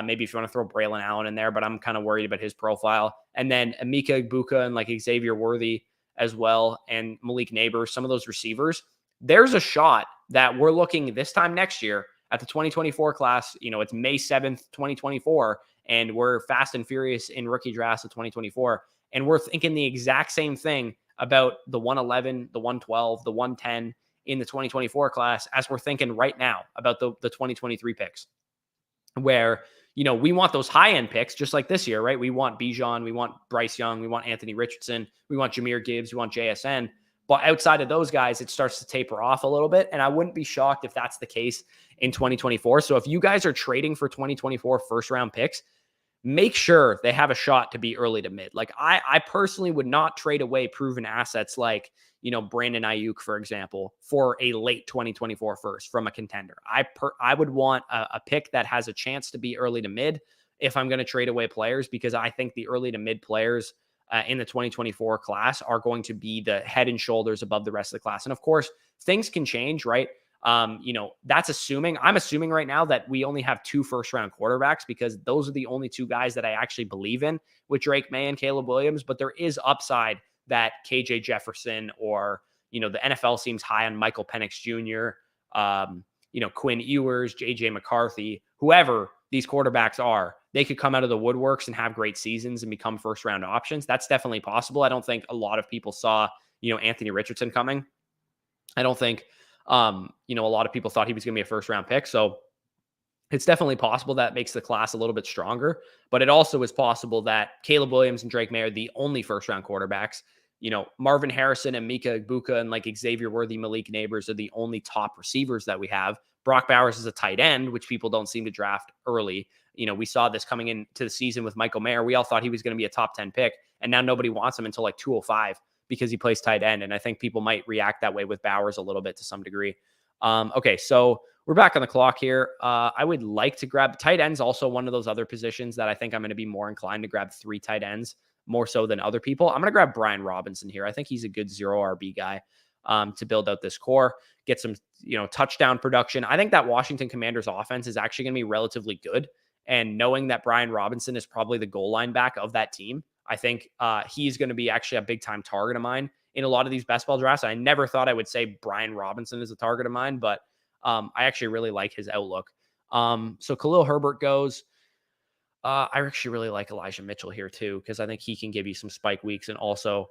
Speaker 2: maybe if you want to throw Braylon Allen in there, but I'm kind of worried about his profile. And then Emeka Egbuka and Xavier Worthy as well, and Malik Neighbors, some of those receivers. There's a shot that we're looking this time next year at the 2024 class. It's May 7th, 2024, and we're fast and furious in rookie drafts of 2024. And we're thinking the exact same thing about the 111, the 112, the 110 in the 2024 class as we're thinking right now about the 2023 picks, where, we want those high-end picks just like this year, right? We want Bijan, we want Bryce Young, we want Anthony Richardson, we want Jahmyr Gibbs, we want JSN. But outside of those guys, it starts to taper off a little bit. And I wouldn't be shocked if that's the case in 2024. So if you guys are trading for 2024 first-round picks, make sure they have a shot to be early to mid. I personally would not trade away proven assets like, Brandon Ayuk, for example, for a late 2024 first from a contender. I would want a pick that has a chance to be early to mid if I'm going to trade away players, because I think the early to mid players in the 2024 class are going to be the head and shoulders above the rest of the class. And of course, things can change, right? That's assuming, I'm assuming right now that we only have 2 first-round quarterbacks, because those are the only 2 guys that I actually believe in with Drake May and Caleb Williams. But there is upside that KJ Jefferson, or, the NFL seems high on Michael Penix Jr., Quinn Ewers, JJ McCarthy, whoever these quarterbacks are, they could come out of the woodworks and have great seasons and become first round options. That's definitely possible. I don't think a lot of people saw, Anthony Richardson coming. I don't think, a lot of people thought he was going to be a first round pick. So it's definitely possible that makes the class a little bit stronger, but it also is possible that Caleb Williams and Drake May are the only first round quarterbacks. Marvin Harrison and Mika Ibuka and like Xavier Worthy, Malik Neighbors are the only top receivers that we have. Brock Bowers is a tight end, which people don't seem to draft early. We saw this coming into the season with Michael Mayer. We all thought he was going to be a top 10 pick, and now nobody wants him until like 205 because he plays tight end. And I think people might react that way with Bowers a little bit to some degree. Okay, so we're back on the clock here. I would like to grab tight ends, also one of those other positions that I think I'm going to be more inclined to grab 3 tight ends more so than other people. I'm going to grab Brian Robinson here. I think he's a good 0 RB guy to build out this core, get some, touchdown production. I think that Washington Commanders offense is actually going to be relatively good. And knowing that Brian Robinson is probably the goal line back of that team, I think he's going to be actually a big time target of mine in a lot of these best ball drafts. I never thought I would say Brian Robinson is a target of mine, but I actually really like his outlook. So Khalil Herbert goes. I actually really like Elijah Mitchell here too, because I think he can give you some spike weeks. And also,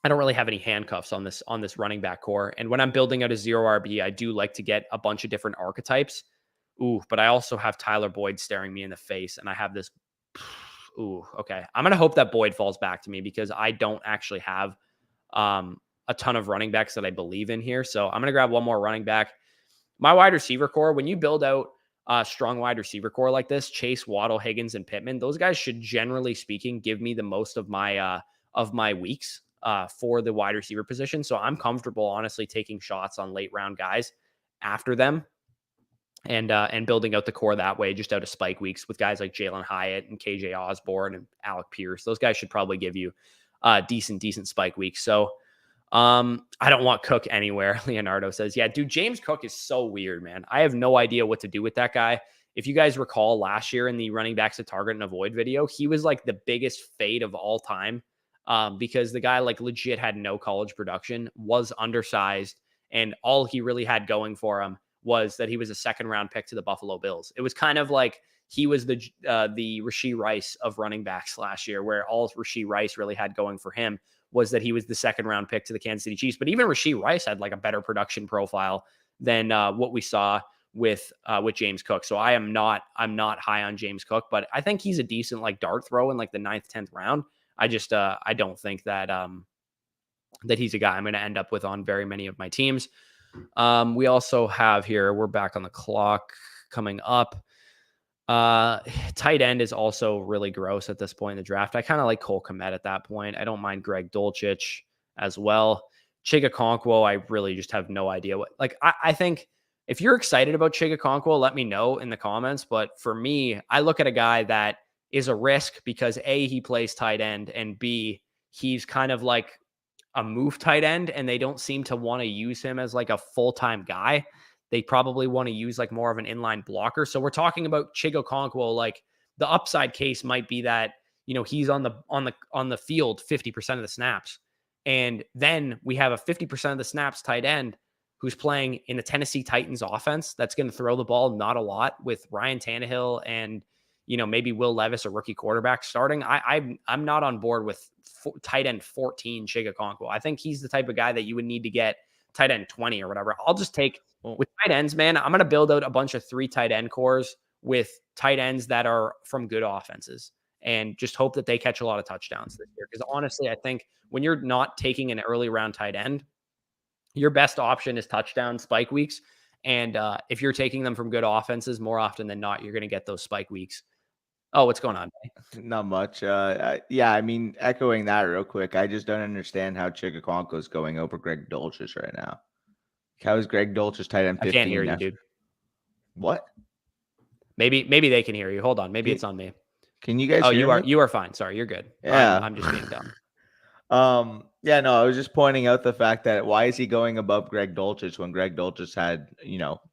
Speaker 2: I don't really have any handcuffs on this running back core. And when I'm building out a 0 RB, I do like to get a bunch of different archetypes. Ooh, but I also have Tyler Boyd staring me in the face, and I have this. Ooh, okay. I'm gonna hope that Boyd falls back to me because I don't actually have a ton of running backs that I believe in here. So I'm gonna grab one more running back. My wide receiver core, when you build out a strong wide receiver core like this, Chase, Waddle, Higgins, and Pittman, those guys should, generally speaking, give me the most of my weeks for the wide receiver position. So I'm comfortable, honestly, taking shots on late round guys after them and building out the core that way, just out of spike weeks with guys like Jalen Hyatt and KJ Osborne and Alec Pierce. Those guys should probably give you decent spike weeks. So I don't want Cook anywhere. Leonardo says, yeah, dude, James Cook is so weird, man. I have no idea what to do with that guy. If you guys recall last year in the running backs to target and avoid video, he was like the biggest fade of all time because the guy like legit had no college production, was undersized, and all he really had going for him was that he was a second round pick to the Buffalo Bills. It was kind of like he was the Rashee Rice of running backs last year, where all Rashee Rice really had going for him was that he was the second round pick to the Kansas City Chiefs. But even Rashee Rice had like a better production profile than what we saw with James Cook. So I'm not high on James Cook, but I think he's a decent like dart throw in like the 9th, 10th round. I just I don't think that that he's a guy I'm going to end up with on very many of my teams. We also have here, we're back on the clock coming up. Tight end is also really gross at this point in the draft. I kind of like Cole Kmet at that point. I don't mind Greg Dulcich as well. Chigakonkwo, I really just have no idea what, like, I think if you're excited about Chigakonkwo, let me know in the comments. But for me, I look at a guy that is a risk because A, he plays tight end, and B, he's kind of like a move tight end, and they don't seem to want to use him as like a full-time guy. They probably want to use like more of an inline blocker. So we're talking about Chigakonkwo. Like the upside case might be that, he's on the field 50% of the snaps. And then we have a 50% of the snaps tight end who's playing in the Tennessee Titans offense that's going to throw the ball not a lot with Ryan Tannehill and, maybe Will Levis, a rookie quarterback, starting. I'm not on board with tight end 14 Chigakonkwo. I think he's the type of guy that you would need to get tight end 20 or whatever. I'll just take with tight ends, man. I'm going to build out a bunch of 3 tight end cores with tight ends that are from good offenses and just hope that they catch a lot of touchdowns this year. Because honestly, I think when you're not taking an early round tight end, your best option is touchdown spike weeks. And if you're taking them from good offenses, more often than not, you're going to get those spike weeks. Oh, what's going on?
Speaker 3: Not much. Yeah, I mean, echoing that real quick, I just don't understand how Chigakonkwo is going over Greg Dulcich right now. How is Greg Dulcich tight end 15?
Speaker 2: I can't hear you, dude.
Speaker 3: What?
Speaker 2: Maybe they can hear you. Hold on. Maybe it's on me.
Speaker 3: Can you guys
Speaker 2: hear
Speaker 3: me?
Speaker 2: You are fine. Sorry, you're good.
Speaker 3: Yeah.
Speaker 2: I'm just being dumb.
Speaker 3: Yeah, no, I was just pointing out the fact that why is he going above Greg Dulcich when Greg Dulcich had,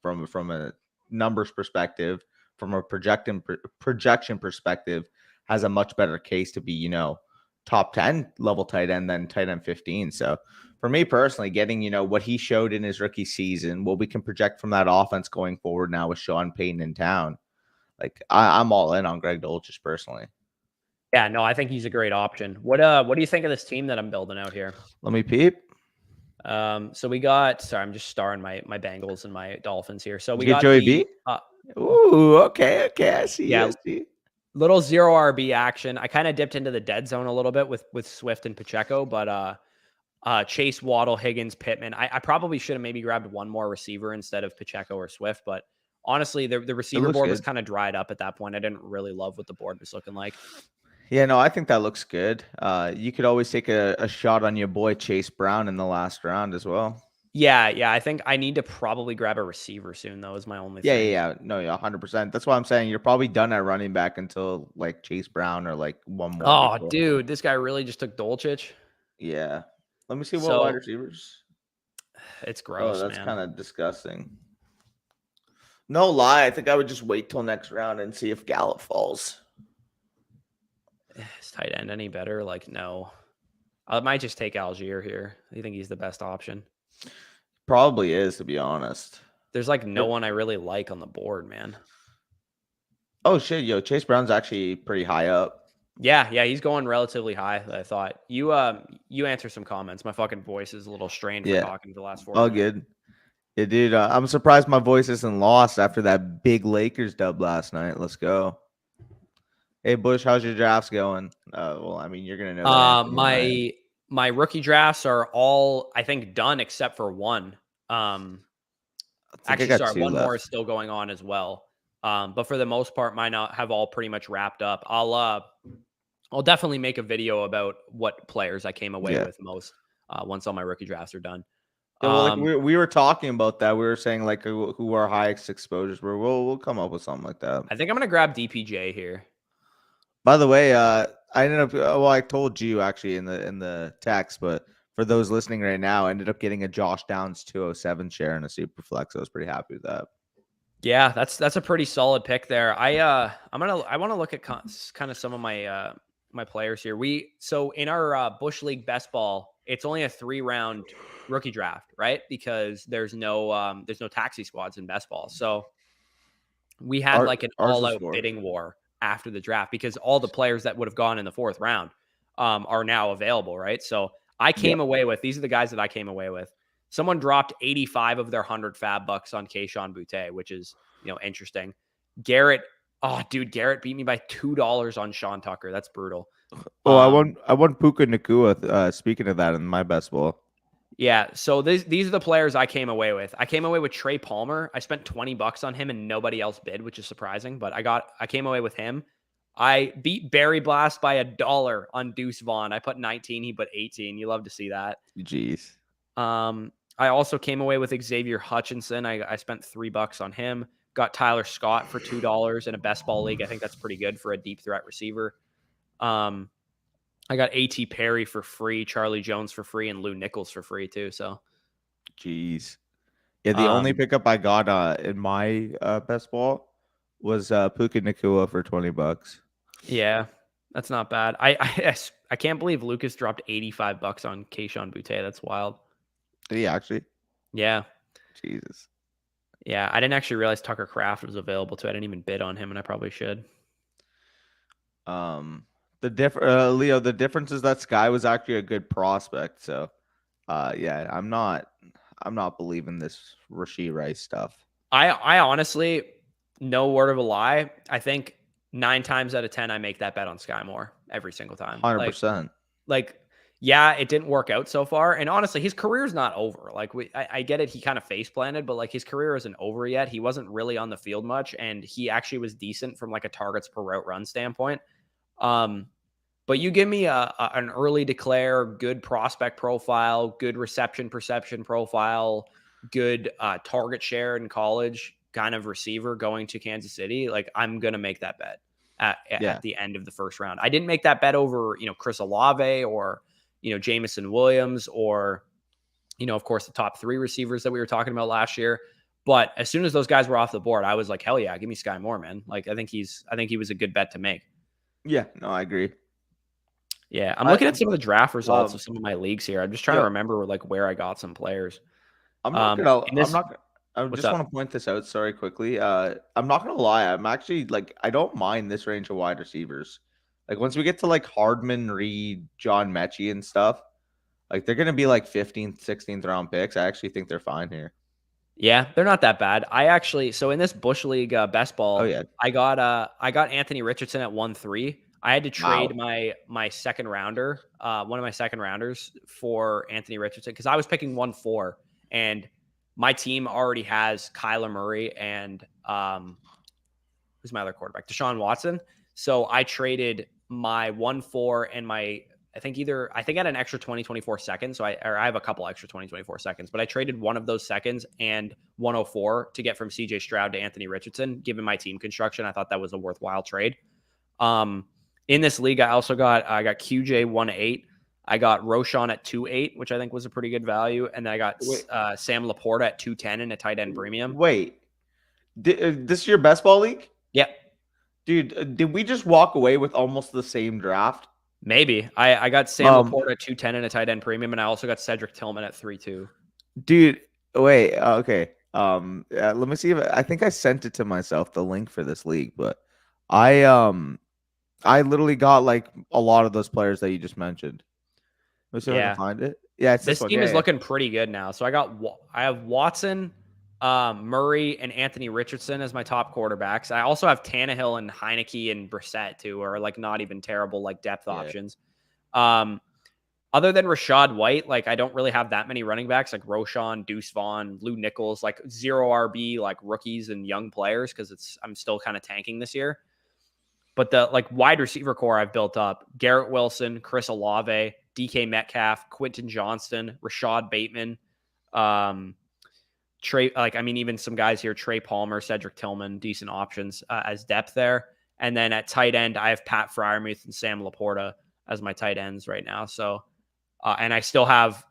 Speaker 3: from a numbers perspective, from a projection perspective, has a much better case to be, top 10 level tight end than tight end 15. So for me personally, getting, what he showed in his rookie season, what we can project from that offense going forward now with Sean Payton in town, like I'm all in on Greg Dulcich personally.
Speaker 2: Yeah, no, I think he's a great option. What do you think of this team that I'm building out here?
Speaker 3: Let me peep.
Speaker 2: So we got, sorry, I'm just starring my Bengals and my Dolphins here. So we
Speaker 3: Did you
Speaker 2: got
Speaker 3: get Joey
Speaker 2: the,
Speaker 3: B? Ooh, okay. I see.
Speaker 2: Yeah.
Speaker 3: I see.
Speaker 2: Little zero RB action. I kind of dipped into the dead zone a little bit with Swift and Pacheco, but Chase, Waddle, Higgins, Pittman. I probably should have maybe grabbed one more receiver instead of Pacheco or Swift, but honestly, the receiver board was kind of dried up at that point. I didn't really love what the board was looking like.
Speaker 3: Yeah, no, I think that looks good. You could always take a shot on your boy Chase Brown in the last round as well.
Speaker 2: Yeah. I think I need to probably grab a receiver soon, though, is my only thing.
Speaker 3: Yeah. No, 100%. That's why I'm saying you're probably done at running back until like Chase Brown or like one more.
Speaker 2: Oh,
Speaker 3: before.
Speaker 2: dude, this guy really just took Dulcich.
Speaker 3: Yeah. Let me see what wide receivers.
Speaker 2: It's gross,
Speaker 3: that's
Speaker 2: man.
Speaker 3: kind of disgusting. No lie. I think I would just wait till next round and see if Gallup falls.
Speaker 2: Is tight end any better? Like, no. I might just take Algier here. I think he's the best option.
Speaker 3: Probably is, to be honest.
Speaker 2: There's like no one I really like on the board, man.
Speaker 3: Oh shit, yo, Chase Brown's actually pretty high up.
Speaker 2: Yeah, he's going relatively high. I thought you answer some comments. My fucking voice is a little strained for talking for the last 4 minutes.
Speaker 3: Good. Yeah, dude. I'm surprised my voice isn't lost after that big Lakers dub last night. Let's go. Hey Bush, how's your drafts going? Well, I mean, you're gonna know.
Speaker 2: My rookie drafts are all, I think, done except for one. Actually, sorry, one more is still going on as well. But for the most part, mine have all pretty much wrapped up. I'll definitely make a video about what players I came away with most once all my rookie drafts are done.
Speaker 3: Yeah, well, like we were talking about that. We were saying like who our highest exposures were. We'll come up with something like that.
Speaker 2: I think I'm gonna grab DPJ here.
Speaker 3: By the way, I ended up. Well, I told you actually in the text, but for those listening right now, I ended up getting a Josh Downs 207 share in a super flex. I was pretty happy with that.
Speaker 2: Yeah, that's a pretty solid pick there. I want to look at kind of some of my my players here. So in our Bush League Best Ball, it's only a 3-round rookie draft, right? Because there's no taxi squads in Best Ball. So we had like an all-out bidding war after the draft because all the players that would have gone in the 4th round are now available, right? So I came away with, these are the guys that I came away with. Someone dropped 85 of their 100 fab bucks on Kayshon Boutte, which is, interesting. Garrett beat me by $2 on Sean Tucker. That's brutal.
Speaker 3: Oh, I won Puka Nacua. Speaking of that, in my best ball.
Speaker 2: Yeah, so these are the players I came away with. I came away with Trey Palmer. I spent $20 on him and nobody else bid, which is surprising, but I came away with him. I beat Barry Blast by $1 on Deuce Vaughn. I put 19, he put 18. You love to see that.
Speaker 3: Jeez.
Speaker 2: I also came away with Xavier Hutchinson. I spent $3 on him. Got Tyler Scott for $2 in a best ball league. I think that's pretty good for a deep threat receiver. I got A.T. Perry for free, Charlie Jones for free, and Lou Nichols for free too. So,
Speaker 3: jeez. Yeah, the only pickup I got in my best ball was Puka Nacua for $20.
Speaker 2: Yeah, that's not bad. I can't believe Lucas dropped $85 on Kayshon Boutte. That's wild.
Speaker 3: Did he actually?
Speaker 2: Yeah.
Speaker 3: Jesus.
Speaker 2: Yeah, I didn't actually realize Tucker Kraft was available too. I didn't even bid on him, and I probably should.
Speaker 3: Leo, the difference is that Sky was actually a good prospect. So, yeah, I'm not believing this Rashee Rice stuff. I
Speaker 2: honestly, no word of a lie, I think 9 times out of 10 I make that bet on Sky Moore every single time.
Speaker 3: 100%.
Speaker 2: Like, yeah, it didn't work out so far. And honestly, his career's not over. Like, I get it. He kind of face planted, but like his career isn't over yet. He wasn't really on the field much. And he actually was decent from like a targets per route run standpoint. But you give me an early declare, good prospect profile, good reception perception profile, good target share in college kind of receiver going to Kansas City. Like, I'm going to make that bet at the end of the first round. I didn't make that bet over, Chris Olave or, Jamison Williams or, of course, the top 3 receivers that we were talking about last year. But as soon as those guys were off the board, I was like, hell yeah, give me Sky Moore, man. Like, I think he was a good bet to make.
Speaker 3: Yeah, no, I agree.
Speaker 2: Yeah, I'm looking at some of the draft results
Speaker 3: um,
Speaker 2: of some of my leagues here. I'm just trying to remember like where I got some players.
Speaker 3: I'm not gonna.
Speaker 2: In this,
Speaker 3: I
Speaker 2: what's
Speaker 3: just want
Speaker 2: up?
Speaker 3: to point this out. Sorry, quickly. I'm not gonna lie. I'm actually like I don't mind this range of wide receivers. Like once we get to like Hardman, Reed, John Mechie, and stuff, like they're gonna be like 15th, 16th round picks. I actually think they're fine here.
Speaker 2: Yeah, they're not that bad. I actually, so in this Bush League best ball,
Speaker 3: Oh yeah.
Speaker 2: I got Anthony Richardson at 1-3. I had to trade
Speaker 3: Wow.
Speaker 2: my second rounder, one of my second rounders for Anthony Richardson because I was picking 1-4, and my team already has Kyler Murray and who's my other quarterback, Deshaun Watson. So I traded my 1-4 and my I think I had an extra 24 seconds. So I have a couple extra 24 seconds, but I traded one of those seconds and 104 to get from CJ Stroud to Anthony Richardson. Given my team construction, I thought that was a worthwhile trade. In this league, I got QJ 1-8. I got Roschon at 2-8, which I think was a pretty good value. And then I got Sam Laporta at 2-10 in a tight end premium.
Speaker 3: Wait, this is your best ball league?
Speaker 2: Yep.
Speaker 3: Dude, did we just walk away with almost the same draft?
Speaker 2: Maybe. I got Sam Laporta at 210 in a tight end premium, and I also got Cedric Tillman at 3-2.
Speaker 3: Dude, wait, okay. Let me see if I think I sent it to myself, the link for this league, but I literally got like a lot of those players that you just mentioned. Let's see if I can find it. Yeah, it's
Speaker 2: this
Speaker 3: one.
Speaker 2: team is looking pretty good now. So I have Watson, Murray, and Anthony Richardson as my top quarterbacks. I also have Tannehill and Heineke and Brissett too, or like not even terrible like depth options. Other than Rashad White, like I don't really have that many running backs like Roschon, Deuce Vaughn, Lou Nichols, like 0 RB like rookies and young players because I'm still kind of tanking this year. But the like wide receiver core I've built up: Garrett Wilson, Chris Olave, DK Metcalf, Quentin Johnston, Rashad Bateman, Trey. Like I mean, even some guys here: Trey Palmer, Cedric Tillman, decent options as depth there. And then at tight end, I have Pat Freiermuth and Sam Laporta as my tight ends right now. So, and I still have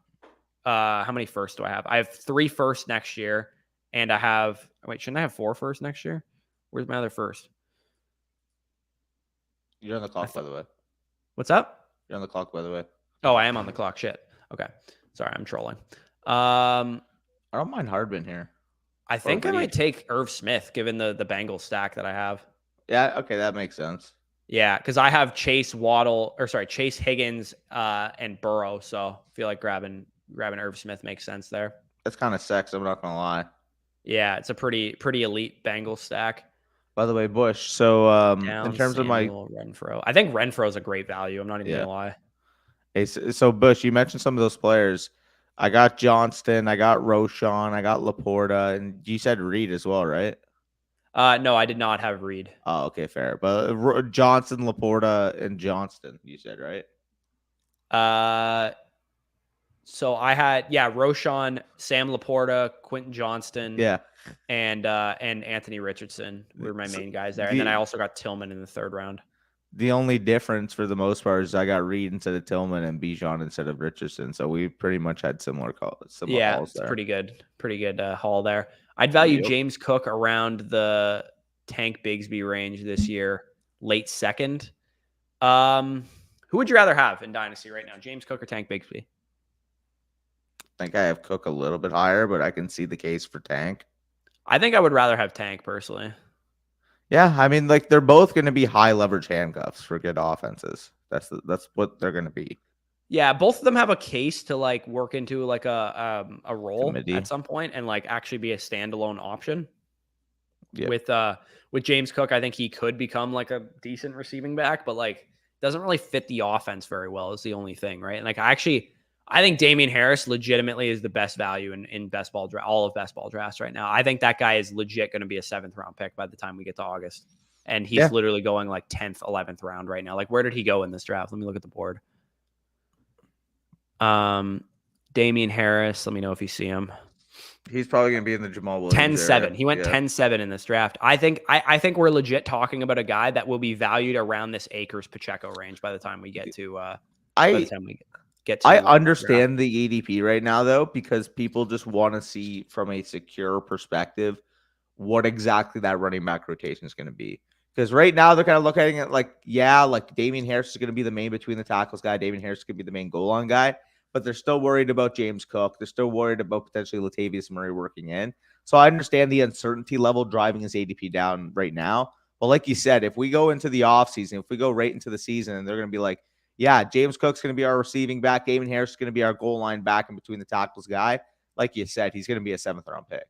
Speaker 2: how many firsts do I have? I have 3 firsts next year, and I have shouldn't I have 4 firsts next year? Where's my other first?
Speaker 3: You're on the clock, by the way.
Speaker 2: What's up?
Speaker 3: You're on the clock, by the way.
Speaker 2: Oh, I am on the clock. Shit. Okay. Sorry, I'm trolling.
Speaker 3: I don't mind Hardman here.
Speaker 2: I think I might take Irv Smith, given the Bengals stack that I have.
Speaker 3: Yeah, okay, that makes sense.
Speaker 2: Yeah, because I have Chase Higgins, and Burrow. So I feel like grabbing Irv Smith makes sense there.
Speaker 3: That's kind of sex, I'm not gonna lie.
Speaker 2: Yeah, it's a pretty elite Bengals stack.
Speaker 3: By the way, Bush. So in terms of my
Speaker 2: Renfro, I think Renfro is a great value. I'm not even gonna lie.
Speaker 3: Hey, so Bush, you mentioned some of those players. I got Johnston, I got Roschon, I got Laporta, and you said Reed as well, right?
Speaker 2: No, I did not have Reed.
Speaker 3: Oh, okay, fair. But Johnson, Laporta, and Johnston, you said, right?
Speaker 2: So I had Roschon, Sam Laporta, Quentin Johnston, and Anthony Richardson were my main guys there. And then I also got Tillman in the 3rd round.
Speaker 3: The only difference for the most part is I got Reed instead of Tillman and Bijan instead of Richardson. So we pretty much had similar hauls there.
Speaker 2: Pretty good haul there. I'd value James Cook around the Tank Bigsby range this year, late 2nd. Who would you rather have in Dynasty right now, James Cook or Tank Bigsby?
Speaker 3: I think I have Cook a little bit higher, but I can see the case for Tank.
Speaker 2: I think I would rather have Tank personally.
Speaker 3: Yeah, I mean, like they're both going to be high leverage handcuffs for good offenses. That's what they're going to be.
Speaker 2: Yeah, both of them have a case to like work into like a role at some point and like actually be a standalone option. Yeah. With James Cook, I think he could become like a decent receiving back, but like doesn't really fit the offense very well is the only thing, right? And like I think Damian Harris legitimately is the best value in best ball draft, all of best ball drafts right now. I think that guy is legit going to be a 7th round pick by the time we get to August. And he's literally going like 10th, 11th round right now. Like where did he go in this draft? Let me look at the board. Damian Harris, let me know if you see him.
Speaker 3: He's probably going to be in the Jamal Williams
Speaker 2: 10-7. He went 10-7 in this draft. I think we're legit talking about a guy that will be valued around this Akers Pacheco range by the time we get to
Speaker 3: I understand the ADP right now, though, because people just want to see from a secure perspective what exactly that running back rotation is going to be. Because right now they're kind of looking at like, yeah, like Damian Harris is going to be the main between the tackles guy. Damian Harris is going to be the main goal line guy. But they're still worried about James Cook. They're still worried about potentially Latavius Murray working in. So I understand the uncertainty level driving his ADP down right now. But like you said, if we go into the offseason, if we go right into the season and they're going to be like, yeah, James Cook's going to be our receiving back. Damian Harris is going to be our goal line back in between the tackles guy. Like you said, he's going to be a 7th-round pick.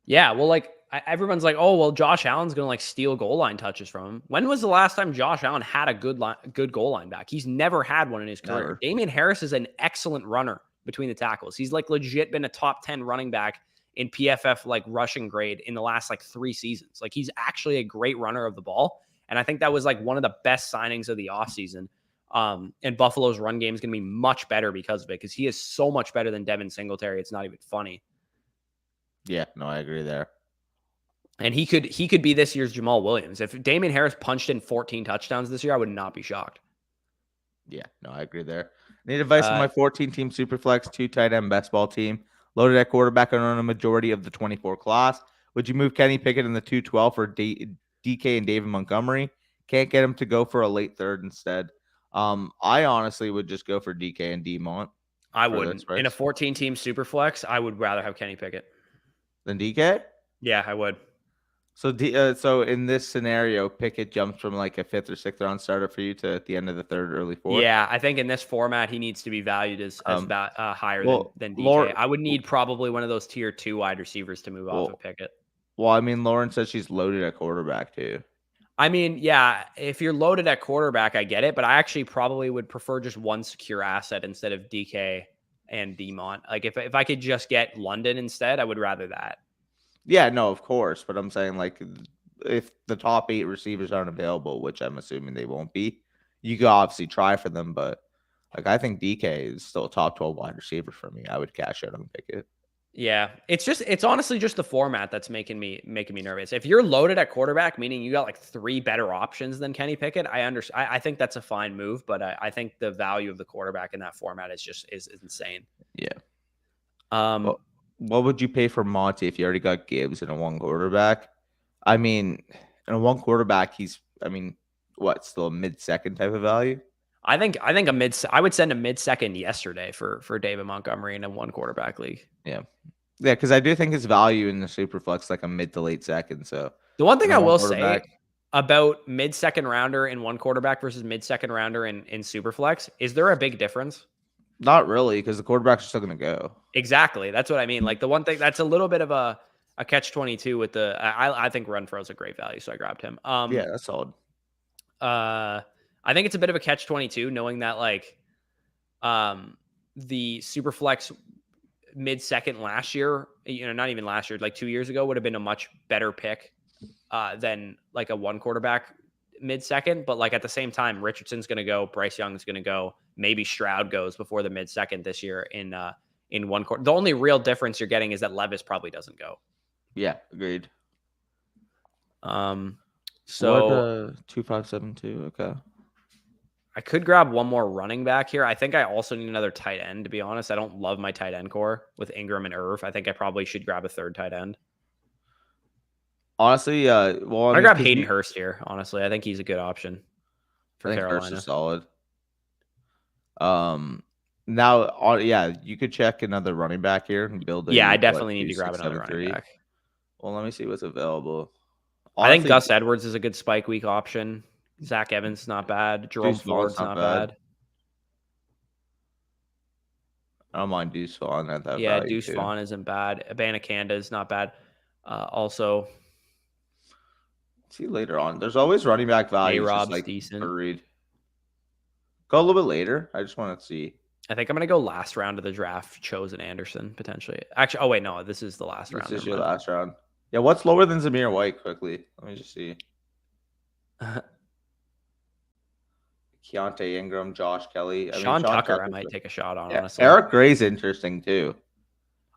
Speaker 2: Yeah, well, like everyone's like, oh, well, Josh Allen's gonna like steal goal line touches from him. When was the last time Josh Allen had a good goal line back? He's never had one in his career.
Speaker 3: Never.
Speaker 2: Damian Harris is an excellent runner between the tackles. He's like legit been a top 10 running back in PFF like rushing grade in the last like 3 seasons. Like he's actually a great runner of the ball, and I think that was like one of the best signings of the offseason. And Buffalo's run game is gonna be much better because of it, because he is so much better than Devin Singletary. It's not even funny.
Speaker 3: Yeah, no, I agree there.
Speaker 2: And he could be this year's Jamal Williams. If Damian Harris punched in 14 touchdowns this year, I would not be shocked.
Speaker 3: Yeah, no, I agree there. Need advice on my 14-team Superflex 2 tight end best ball team. Loaded at quarterback and on a majority of the 24 class. Would you move Kenny Pickett in the 212 for DK and David Montgomery? Can't get him to go for a late third instead. I honestly would just go for DK and D-Mont.
Speaker 2: I wouldn't. In a 14-team Superflex, I would rather have Kenny Pickett
Speaker 3: than DK?
Speaker 2: Yeah, I would.
Speaker 3: So, so in this scenario, Pickett jumps from like a 5th or 6th round starter for you to at the end of the 3rd, early 4th.
Speaker 2: Yeah, I think in this format, he needs to be valued as higher than DK. I would need probably one of those tier 2 wide receivers to move off of Pickett.
Speaker 3: Well, I mean, Lauren says she's loaded at quarterback too.
Speaker 2: I mean, yeah, if you're loaded at quarterback, I get it, but I actually probably would prefer just one secure asset instead of DK and D-Mont. Like if I could just get London instead, I would rather that.
Speaker 3: Yeah, no, of course. But I'm saying, like, if the top 8 receivers aren't available, which I'm assuming they won't be, you could obviously try for them. But, like, I think DK is still a top 12 wide receiver for me. I would cash out on Pickett.
Speaker 2: Yeah, it's honestly just the format that's making me nervous. If you're loaded at quarterback, meaning you got like 3 better options than Kenny Pickett, I think that's a fine move. But I think the value of the quarterback in that format is insane.
Speaker 3: Yeah. Well, what would you pay for Monty if you already got Gibbs in a 1 quarterback? I mean, in a 1 quarterback, he's, I mean, what, still a mid-second type of value?
Speaker 2: I think I would send a mid-second yesterday for David Montgomery in a 1 quarterback league.
Speaker 3: Yeah. Yeah, because I do think his value in the Superflex like a mid to late second. So
Speaker 2: the one thing I will say about mid-second rounder in 1 quarterback versus mid-second rounder in Superflex, is there a big difference?
Speaker 3: Not really, because the quarterbacks are still going to go.
Speaker 2: Exactly. That's what I mean. Like the one thing that's a little bit of a catch-22 with the I think Renfro's a great value, so I grabbed him.
Speaker 3: Yeah, that's solid.
Speaker 2: I think it's a bit of a catch-22 knowing that like the Superflex mid-second last year, not even last year, like 2 years ago, would have been a much better pick than like a 1 quarterback mid-second. But like at the same time, Richardson's going to go, Bryce Young's going to go, maybe Stroud goes before the mid-second this year in 1 quarter. The only real difference you're getting is that Levis probably doesn't go.
Speaker 3: Yeah, agreed.
Speaker 2: So
Speaker 3: 2572. Okay.
Speaker 2: I could grab one more running back here. I think I also need another tight end, to be honest. I don't love my tight end core with Ingram and Irv. I think I probably should grab a 3rd tight end.
Speaker 3: Honestly, well,
Speaker 2: I grab Hayden Hurst here. Honestly, I think he's a good option for Carolina.
Speaker 3: Hurst is solid. Now, yeah, you could check another running back here and build.
Speaker 2: Yeah, I definitely need to grab another running back.
Speaker 3: Well, let me see what's available.
Speaker 2: Honestly, I think Gus Edwards is a good spike week option. Zach Evans is not bad. Jerome Ford's not bad.
Speaker 3: I don't mind Deuce Vaughn at that.
Speaker 2: Yeah, Deuce Vaughn isn't bad. Abanikanda is not bad. Also,
Speaker 3: see later on. There's always running back value.
Speaker 2: A-Rob's like decent.
Speaker 3: Read. Go a little bit later. I just want to see.
Speaker 2: I think I'm gonna go last round of the draft. Chosen Anderson potentially. Actually, oh wait, no, this is the last round.
Speaker 3: This is your last round. Yeah, what's lower than Zamir White? Quickly, let me just see. Keontae Ingram, Josh Kelly.
Speaker 2: Sean Tucker, I might take a shot on, honestly.
Speaker 3: Eric Gray's interesting, too.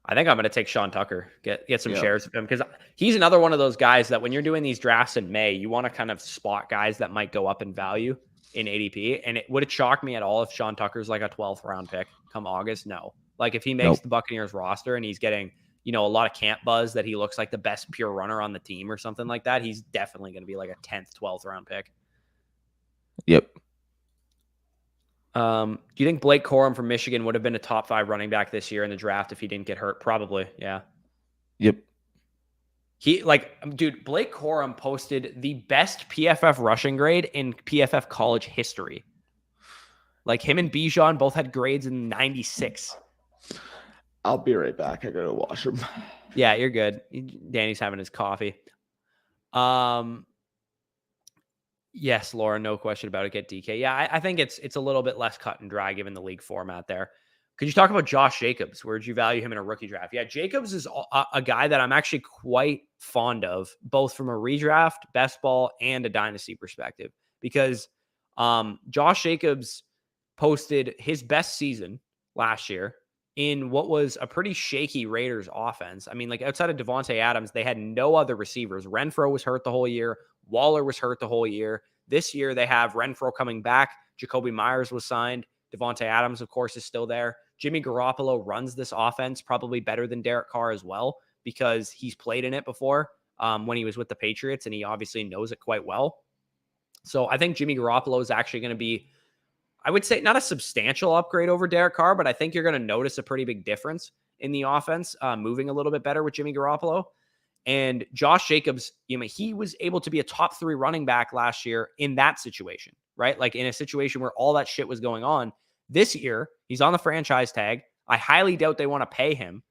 Speaker 2: I think I'm going to take Sean Tucker, get some shares of him, because he's another one of those guys that when you're doing these drafts in May, you want to kind of spot guys that might go up in value in ADP. And would it shock me at all if Sean Tucker's like a 12th round pick come August? No. Like if he makes the Buccaneers roster and he's getting, a lot of camp buzz that he looks like the best pure runner on the team or something like that, he's definitely going to be like a 10th, 12th round pick.
Speaker 3: Yep.
Speaker 2: Do you think Blake Corum from Michigan would have been a top 5 running back this year in the draft if he didn't get hurt? Probably. Yeah.
Speaker 3: Yep.
Speaker 2: Dude, Blake Corum posted the best PFF rushing grade in PFF college history. Like, him and Bijan both had grades in 96.
Speaker 3: I'll be right back. I go to the washroom.
Speaker 2: Yeah, you're good. Danny's having his coffee. Yes, Laura, no question about it. Get DK. Yeah, I think it's a little bit less cut and dry given the league format there. Could you talk about Josh Jacobs? Where'd you value him in a rookie draft? Yeah, Jacobs is a guy that I'm actually quite fond of, both from a redraft, best ball, and a dynasty perspective, because Josh Jacobs posted his best season last year in what was a pretty shaky Raiders offense. I mean, like, outside of Devontae Adams, they had no other receivers. Renfro was hurt the whole year. Waller was hurt the whole year. This year, they have Renfro coming back. Jacoby Myers was signed. Devontae Adams, of course, is still there. Jimmy Garoppolo runs this offense probably better than Derek Carr as well, because he's played in it before when he was with the Patriots, and he obviously knows it quite well. So I think Jimmy Garoppolo is actually going to be, I would say, not a substantial upgrade over Derek Carr, but I think you're going to notice a pretty big difference in the offense, moving a little bit better with Jimmy Garoppolo. And Josh Jacobs, he was able to be a top 3 running back last year in that situation, right? Like, in a situation where all that shit was going on. This year, he's on the franchise tag. I highly doubt they want to pay him.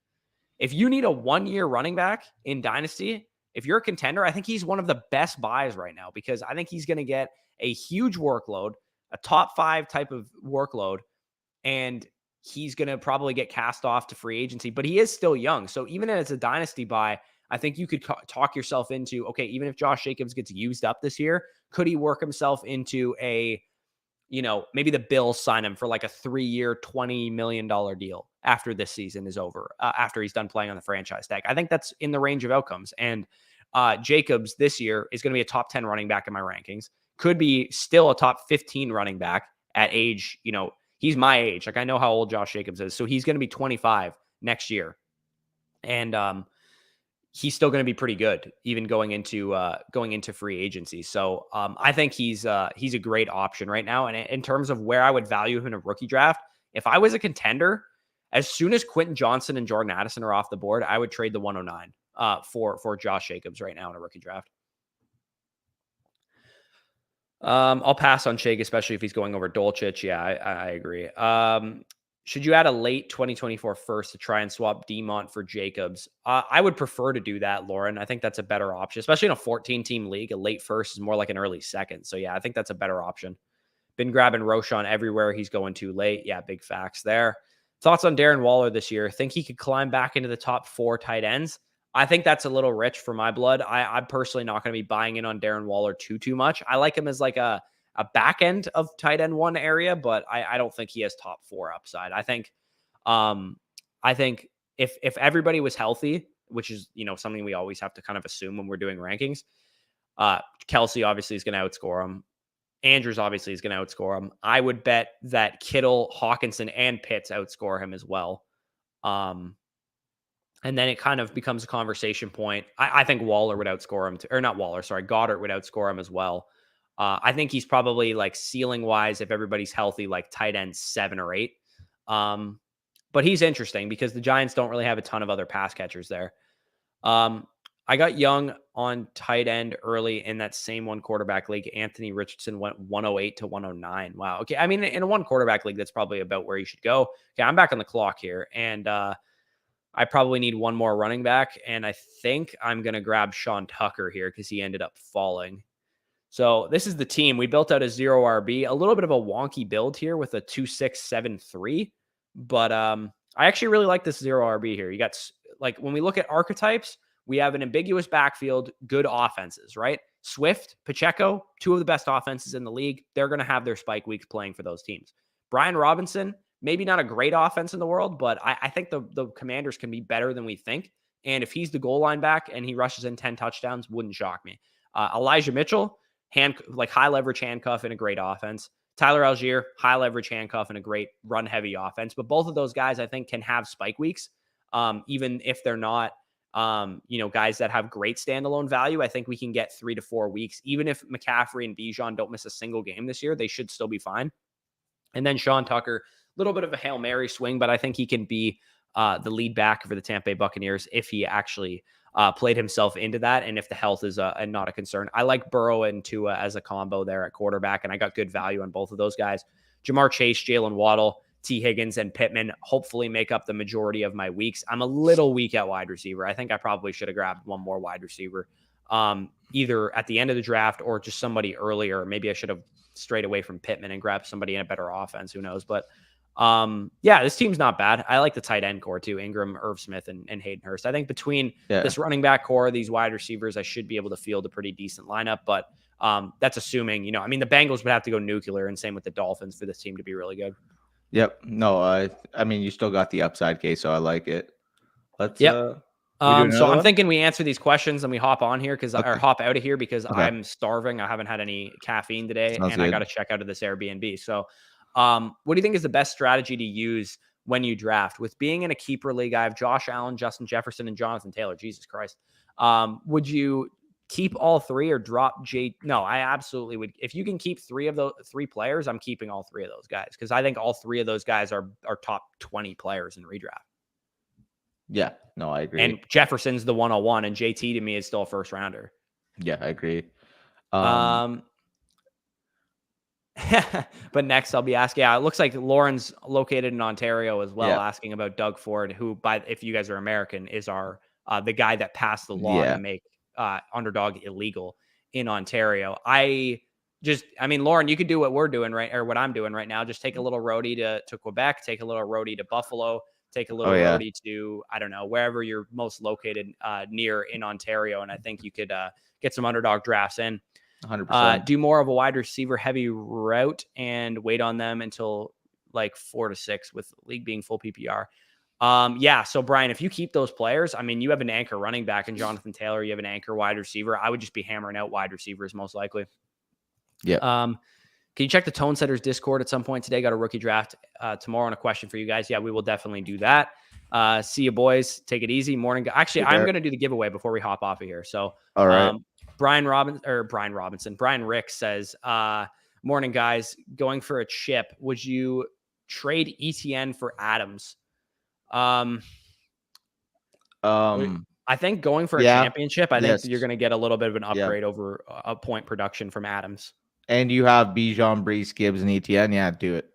Speaker 2: If you need a 1-year running back in Dynasty, if you're a contender, I think he's one of the best buys right now, because I think he's going to get a huge workload, a top 5 type of workload, and he's going to probably get cast off to free agency, but he is still young. So even as a Dynasty buy, I think you could talk yourself into, okay, even if Josh Jacobs gets used up this year, could he work himself into a, maybe the Bills sign him for like a 3-year, $20 million deal after this season is over, after he's done playing on the franchise tag. I think that's in the range of outcomes. And Jacobs this year is going to be a top 10 running back in my rankings. Could be still a top 15 running back at age, he's my age. Like, I know how old Josh Jacobs is. So he's going to be 25 next year. And he's still going to be pretty good, even going into free agency. So I think he's a great option right now. And in terms of where I would value him in a rookie draft, if I was a contender, as soon as Quentin Johnson and Jordan Addison are off the board, I would trade the 109 for Josh Jacobs right now in a rookie draft. I'll pass on Shake, especially if he's going over Dolchich. Yeah, I agree. Should you add a late 2024 first to try and swap Demont for Jacobs? I would prefer to do that, Lauren. I think that's a better option, especially in a 14-team league. A late first is more like an early second. So, yeah, I think that's a better option. Been grabbing Roschon everywhere. He's going too late. Yeah, big facts there. Thoughts on Darren Waller this year? Think he could climb back into the top 4 tight ends? I think that's a little rich for my blood. I'm personally not going to be buying in on Darren Waller too much. I like him as like a back end of tight end 1 area, but I don't think he has top 4 upside. I think if everybody was healthy, which is, something we always have to kind of assume when we're doing rankings, Kelsey obviously is going to outscore him. Andrews obviously is going to outscore him. I would bet that Kittle, Hawkinson, and Pitts outscore him as well. And then it kind of becomes a conversation point. I think Waller would outscore him, or not Waller, sorry, Goddard would outscore him as well. I think he's probably, like, ceiling wise, if everybody's healthy, like tight end 7 or 8. But he's interesting because the Giants don't really have a ton of other pass catchers there. I got Young on tight end early in that same 1 quarterback league. Anthony Richardson went 108 to 109. Wow. Okay. I mean, in a 1 quarterback league, that's probably about where you should go. Okay. I'm back on the clock here, and I probably need 1 more running back. And I think I'm going to grab Sean Tucker here because he ended up falling. So this is the team. We built out a 0 RB, a little bit of a wonky build here with a 2-6-7-3. But I actually really like this 0 RB here. You got, like, when we look at archetypes, we have an ambiguous backfield, good offenses, right? Swift, Pacheco, 2 of the best offenses in the league. They're going to have their spike weeks playing for those teams. Brian Robinson, maybe not a great offense in the world, but I think the Commanders can be better than we think. And if he's the goal line back and he rushes in 10 touchdowns, wouldn't shock me. Elijah Mitchell, high leverage handcuff in a great offense. Tyler Algier, high leverage handcuff in a great run heavy offense. But both of those guys, I think, can have spike weeks. even if they're not, guys that have great standalone value. I think we can get 3 to 4 weeks. Even if McCaffrey and Bijan don't miss a single game this year, they should still be fine. And then Sean Tucker, a little bit of a Hail Mary swing, but I think he can be the lead back for the Tampa Bay Buccaneers if he actually played himself into that, and if the health is not a concern. I like Burrow and Tua as a combo there at quarterback, and I got good value on both of those guys. Jamar Chase, Jalen Waddle, T. Higgins, and Pittman hopefully make up the majority of my weeks. I'm a little weak at wide receiver. I think I probably should have grabbed one more wide receiver, either at the end of the draft or just somebody earlier. Maybe I should have strayed away from Pittman and grabbed somebody in a better offense. Who knows? But this team's not bad. I like the tight end core too. Ingram, Irv Smith, and Hayden Hurst. I think between this running back core, these wide receivers, I should be able to field a pretty decent lineup. But that's assuming, the Bengals would have to go nuclear, and same with the Dolphins for this team to be really good.
Speaker 3: Yep. No, I mean, you still got the upside case, so I like it. Let's
Speaker 2: so I'm thinking we answer these questions and we hop on here or hop out of here because I'm starving. I haven't had any caffeine today.
Speaker 3: Sounds
Speaker 2: and
Speaker 3: good.
Speaker 2: I got to check out of this Airbnb. So what do you think is the best strategy to use when you draft? With being in a keeper league, I have Josh Allen, Justin Jefferson, and Jonathan Taylor. Jesus Christ. Would you keep all three or drop No, I absolutely would. If you can keep three of those three players, I'm keeping all three of those guys because I think all three of those guys are top 20 players in redraft.
Speaker 3: Yeah, no, I agree.
Speaker 2: And Jefferson's the 101, and JT to me is still a first rounder.
Speaker 3: Yeah, I agree.
Speaker 2: But next I'll be asking. Yeah, it looks like Lauren's located in Ontario as well, asking about Doug Ford, who, if you guys are American, is our the guy that passed the law to make Underdog illegal in Ontario. Lauren, you could do what we're doing or what I'm doing right now. Just take a little roadie to Quebec, take a little roadie to Buffalo. Take a little roadie to, I don't know, wherever you're most located near in Ontario. And I think you could get some Underdog drafts in.
Speaker 3: 100%.
Speaker 2: Do more of a wide receiver heavy route and wait on them until like 4 to 6 with league being full PPR. So Brian, if you keep those players, you have an anchor running back in Jonathan Taylor. You have an anchor wide receiver. I would just be hammering out wide receivers most likely.
Speaker 3: Yeah.
Speaker 2: Can you check the Tone Setters Discord at some point today? Got a rookie draft tomorrow and a question for you guys. Yeah, we will definitely do that. See you, boys. Take it easy. Morning. Actually, I'm going to do the giveaway before we hop off of here. So,
Speaker 3: all right.
Speaker 2: Brian Rick says, morning, guys. Going for a chip. Would you trade ETN for Adams? I think going for a championship, I think you're going to get a little bit of an upgrade over a point production from Adams.
Speaker 3: And you have Bijan, Brees, Gibbs, and ETN. Yeah, do it.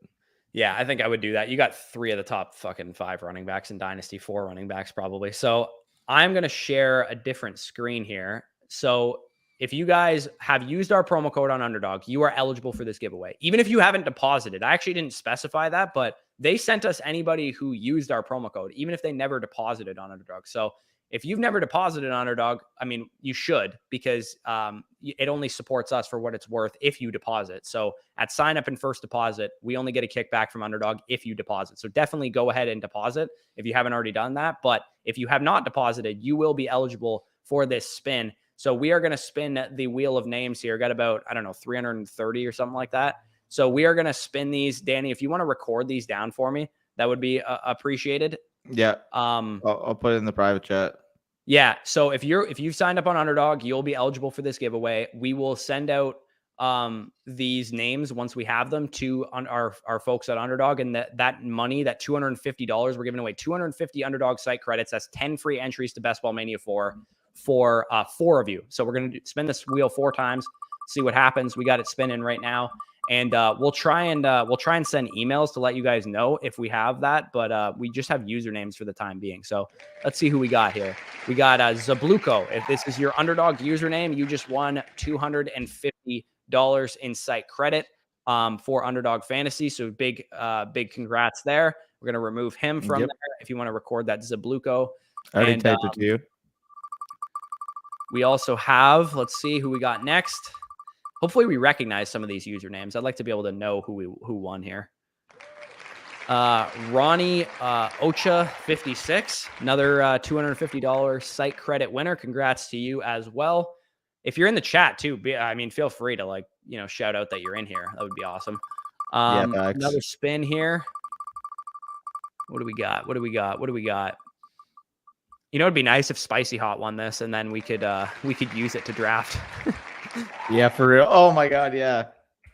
Speaker 2: Yeah, I think I would do that. You got 3 of the top fucking 5 running backs in Dynasty, 4 running backs probably. So I'm going to share a different screen here. So if you guys have used our promo code on Underdog, you are eligible for this giveaway. Even if you haven't deposited. I actually didn't specify that, but they sent us anybody who used our promo code, even if they never deposited on Underdog. So if you've never deposited on Underdog, you should, because it only supports us for what it's worth if you deposit. So at sign up and first deposit, we only get a kickback from Underdog if you deposit. So definitely go ahead and deposit if you haven't already done that. But if you have not deposited, you will be eligible for this spin. So we are going to spin the wheel of names here. Got about, 330 or something like that. So we are going to spin these. Danny, if you want to record these down for me, that would be appreciated.
Speaker 3: Yeah. I'll put it in the private chat.
Speaker 2: Yeah. So if you've signed up on Underdog, you'll be eligible for this giveaway. We will send out these names once we have them to our folks at Underdog, and that money, that $250, we're giving away 250 Underdog site credits. That's 10 free entries to Best Ball Mania for 4 of you. So we're going to spin this wheel 4 times, see what happens. We got it spinning right now. And we'll try and send emails to let you guys know if we have that, but we just have usernames for the time being. So let's see who we got here. We got Zabluko. If this is your Underdog username, you just won $250 in site credit for Underdog Fantasy. So big congrats there. We're gonna remove him from there. If you want to record that, Zabluko.
Speaker 3: I already typed it to you.
Speaker 2: We also have, let's see who we got next. Hopefully we recognize some of these usernames. I'd like to be able to know who won here. Ronnie Ocha 56, another $250 site credit winner. Congrats to you as well. If you're in the chat too, feel free to shout out that you're in here. That would be awesome. Another spin here. What do we got? You know, it'd be nice if Spicy Hot won this, and then we could use it to draft.
Speaker 3: Yeah, for real. Oh my God, yeah.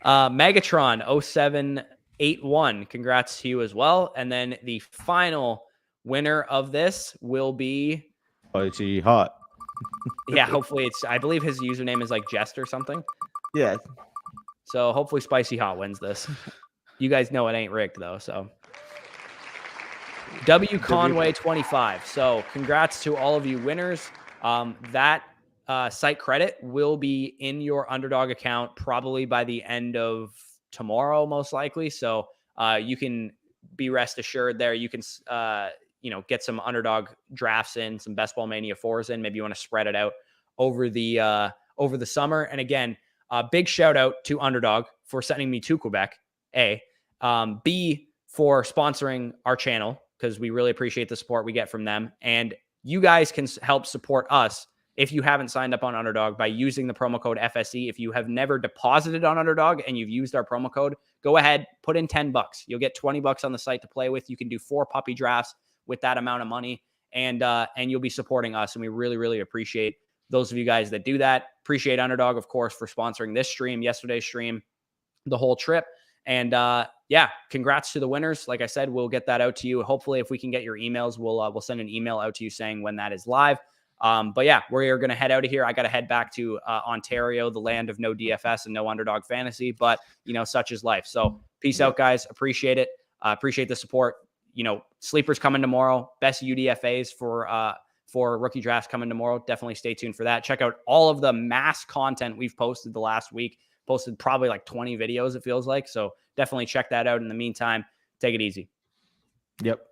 Speaker 2: Megatron 0781. Congrats to you as well. And then the final winner of this will be
Speaker 3: Spicy Hot.
Speaker 2: Yeah, hopefully I believe his username is like Jest or something.
Speaker 3: Yeah.
Speaker 2: So hopefully Spicy Hot wins this. You guys know it ain't rigged though, so. W Conway 25. So congrats to all of you winners. That site credit will be in your Underdog account probably by the end of tomorrow, most likely. So you can be rest assured there. You can get some Underdog drafts in, some Best Ball Mania 4s in. Maybe you want to spread it out over the summer. And again, big shout out to Underdog for sending me to Quebec. A, B, for sponsoring our channel, because we really appreciate the support we get from them. And you guys can help support us if you haven't signed up on Underdog by using the promo code FSE. If you have never deposited on Underdog and you've used our promo code, go ahead, put in $10. You'll get $20 on the site to play with. You can do 4 puppy drafts with that amount of money, and you'll be supporting us. And we really, really appreciate those of you guys that do that. Appreciate Underdog, of course, for sponsoring this stream, yesterday's stream, the whole trip. And yeah, congrats to the winners. Like I said, we'll get that out to you. Hopefully, if we can get your emails, we'll send an email out to you saying when that is live. But yeah, we're going to head out of here. I got to head back to Ontario, the land of no DFS and no Underdog fantasy, but such is life. So peace out, guys. Appreciate it. Appreciate the support. Sleepers coming tomorrow. Best UDFAs for rookie drafts coming tomorrow. Definitely stay tuned for that. Check out all of the mass content we've posted the last week. Posted probably like 20 videos, it feels like. So definitely check that out. In the meantime, take it easy.
Speaker 3: Yep.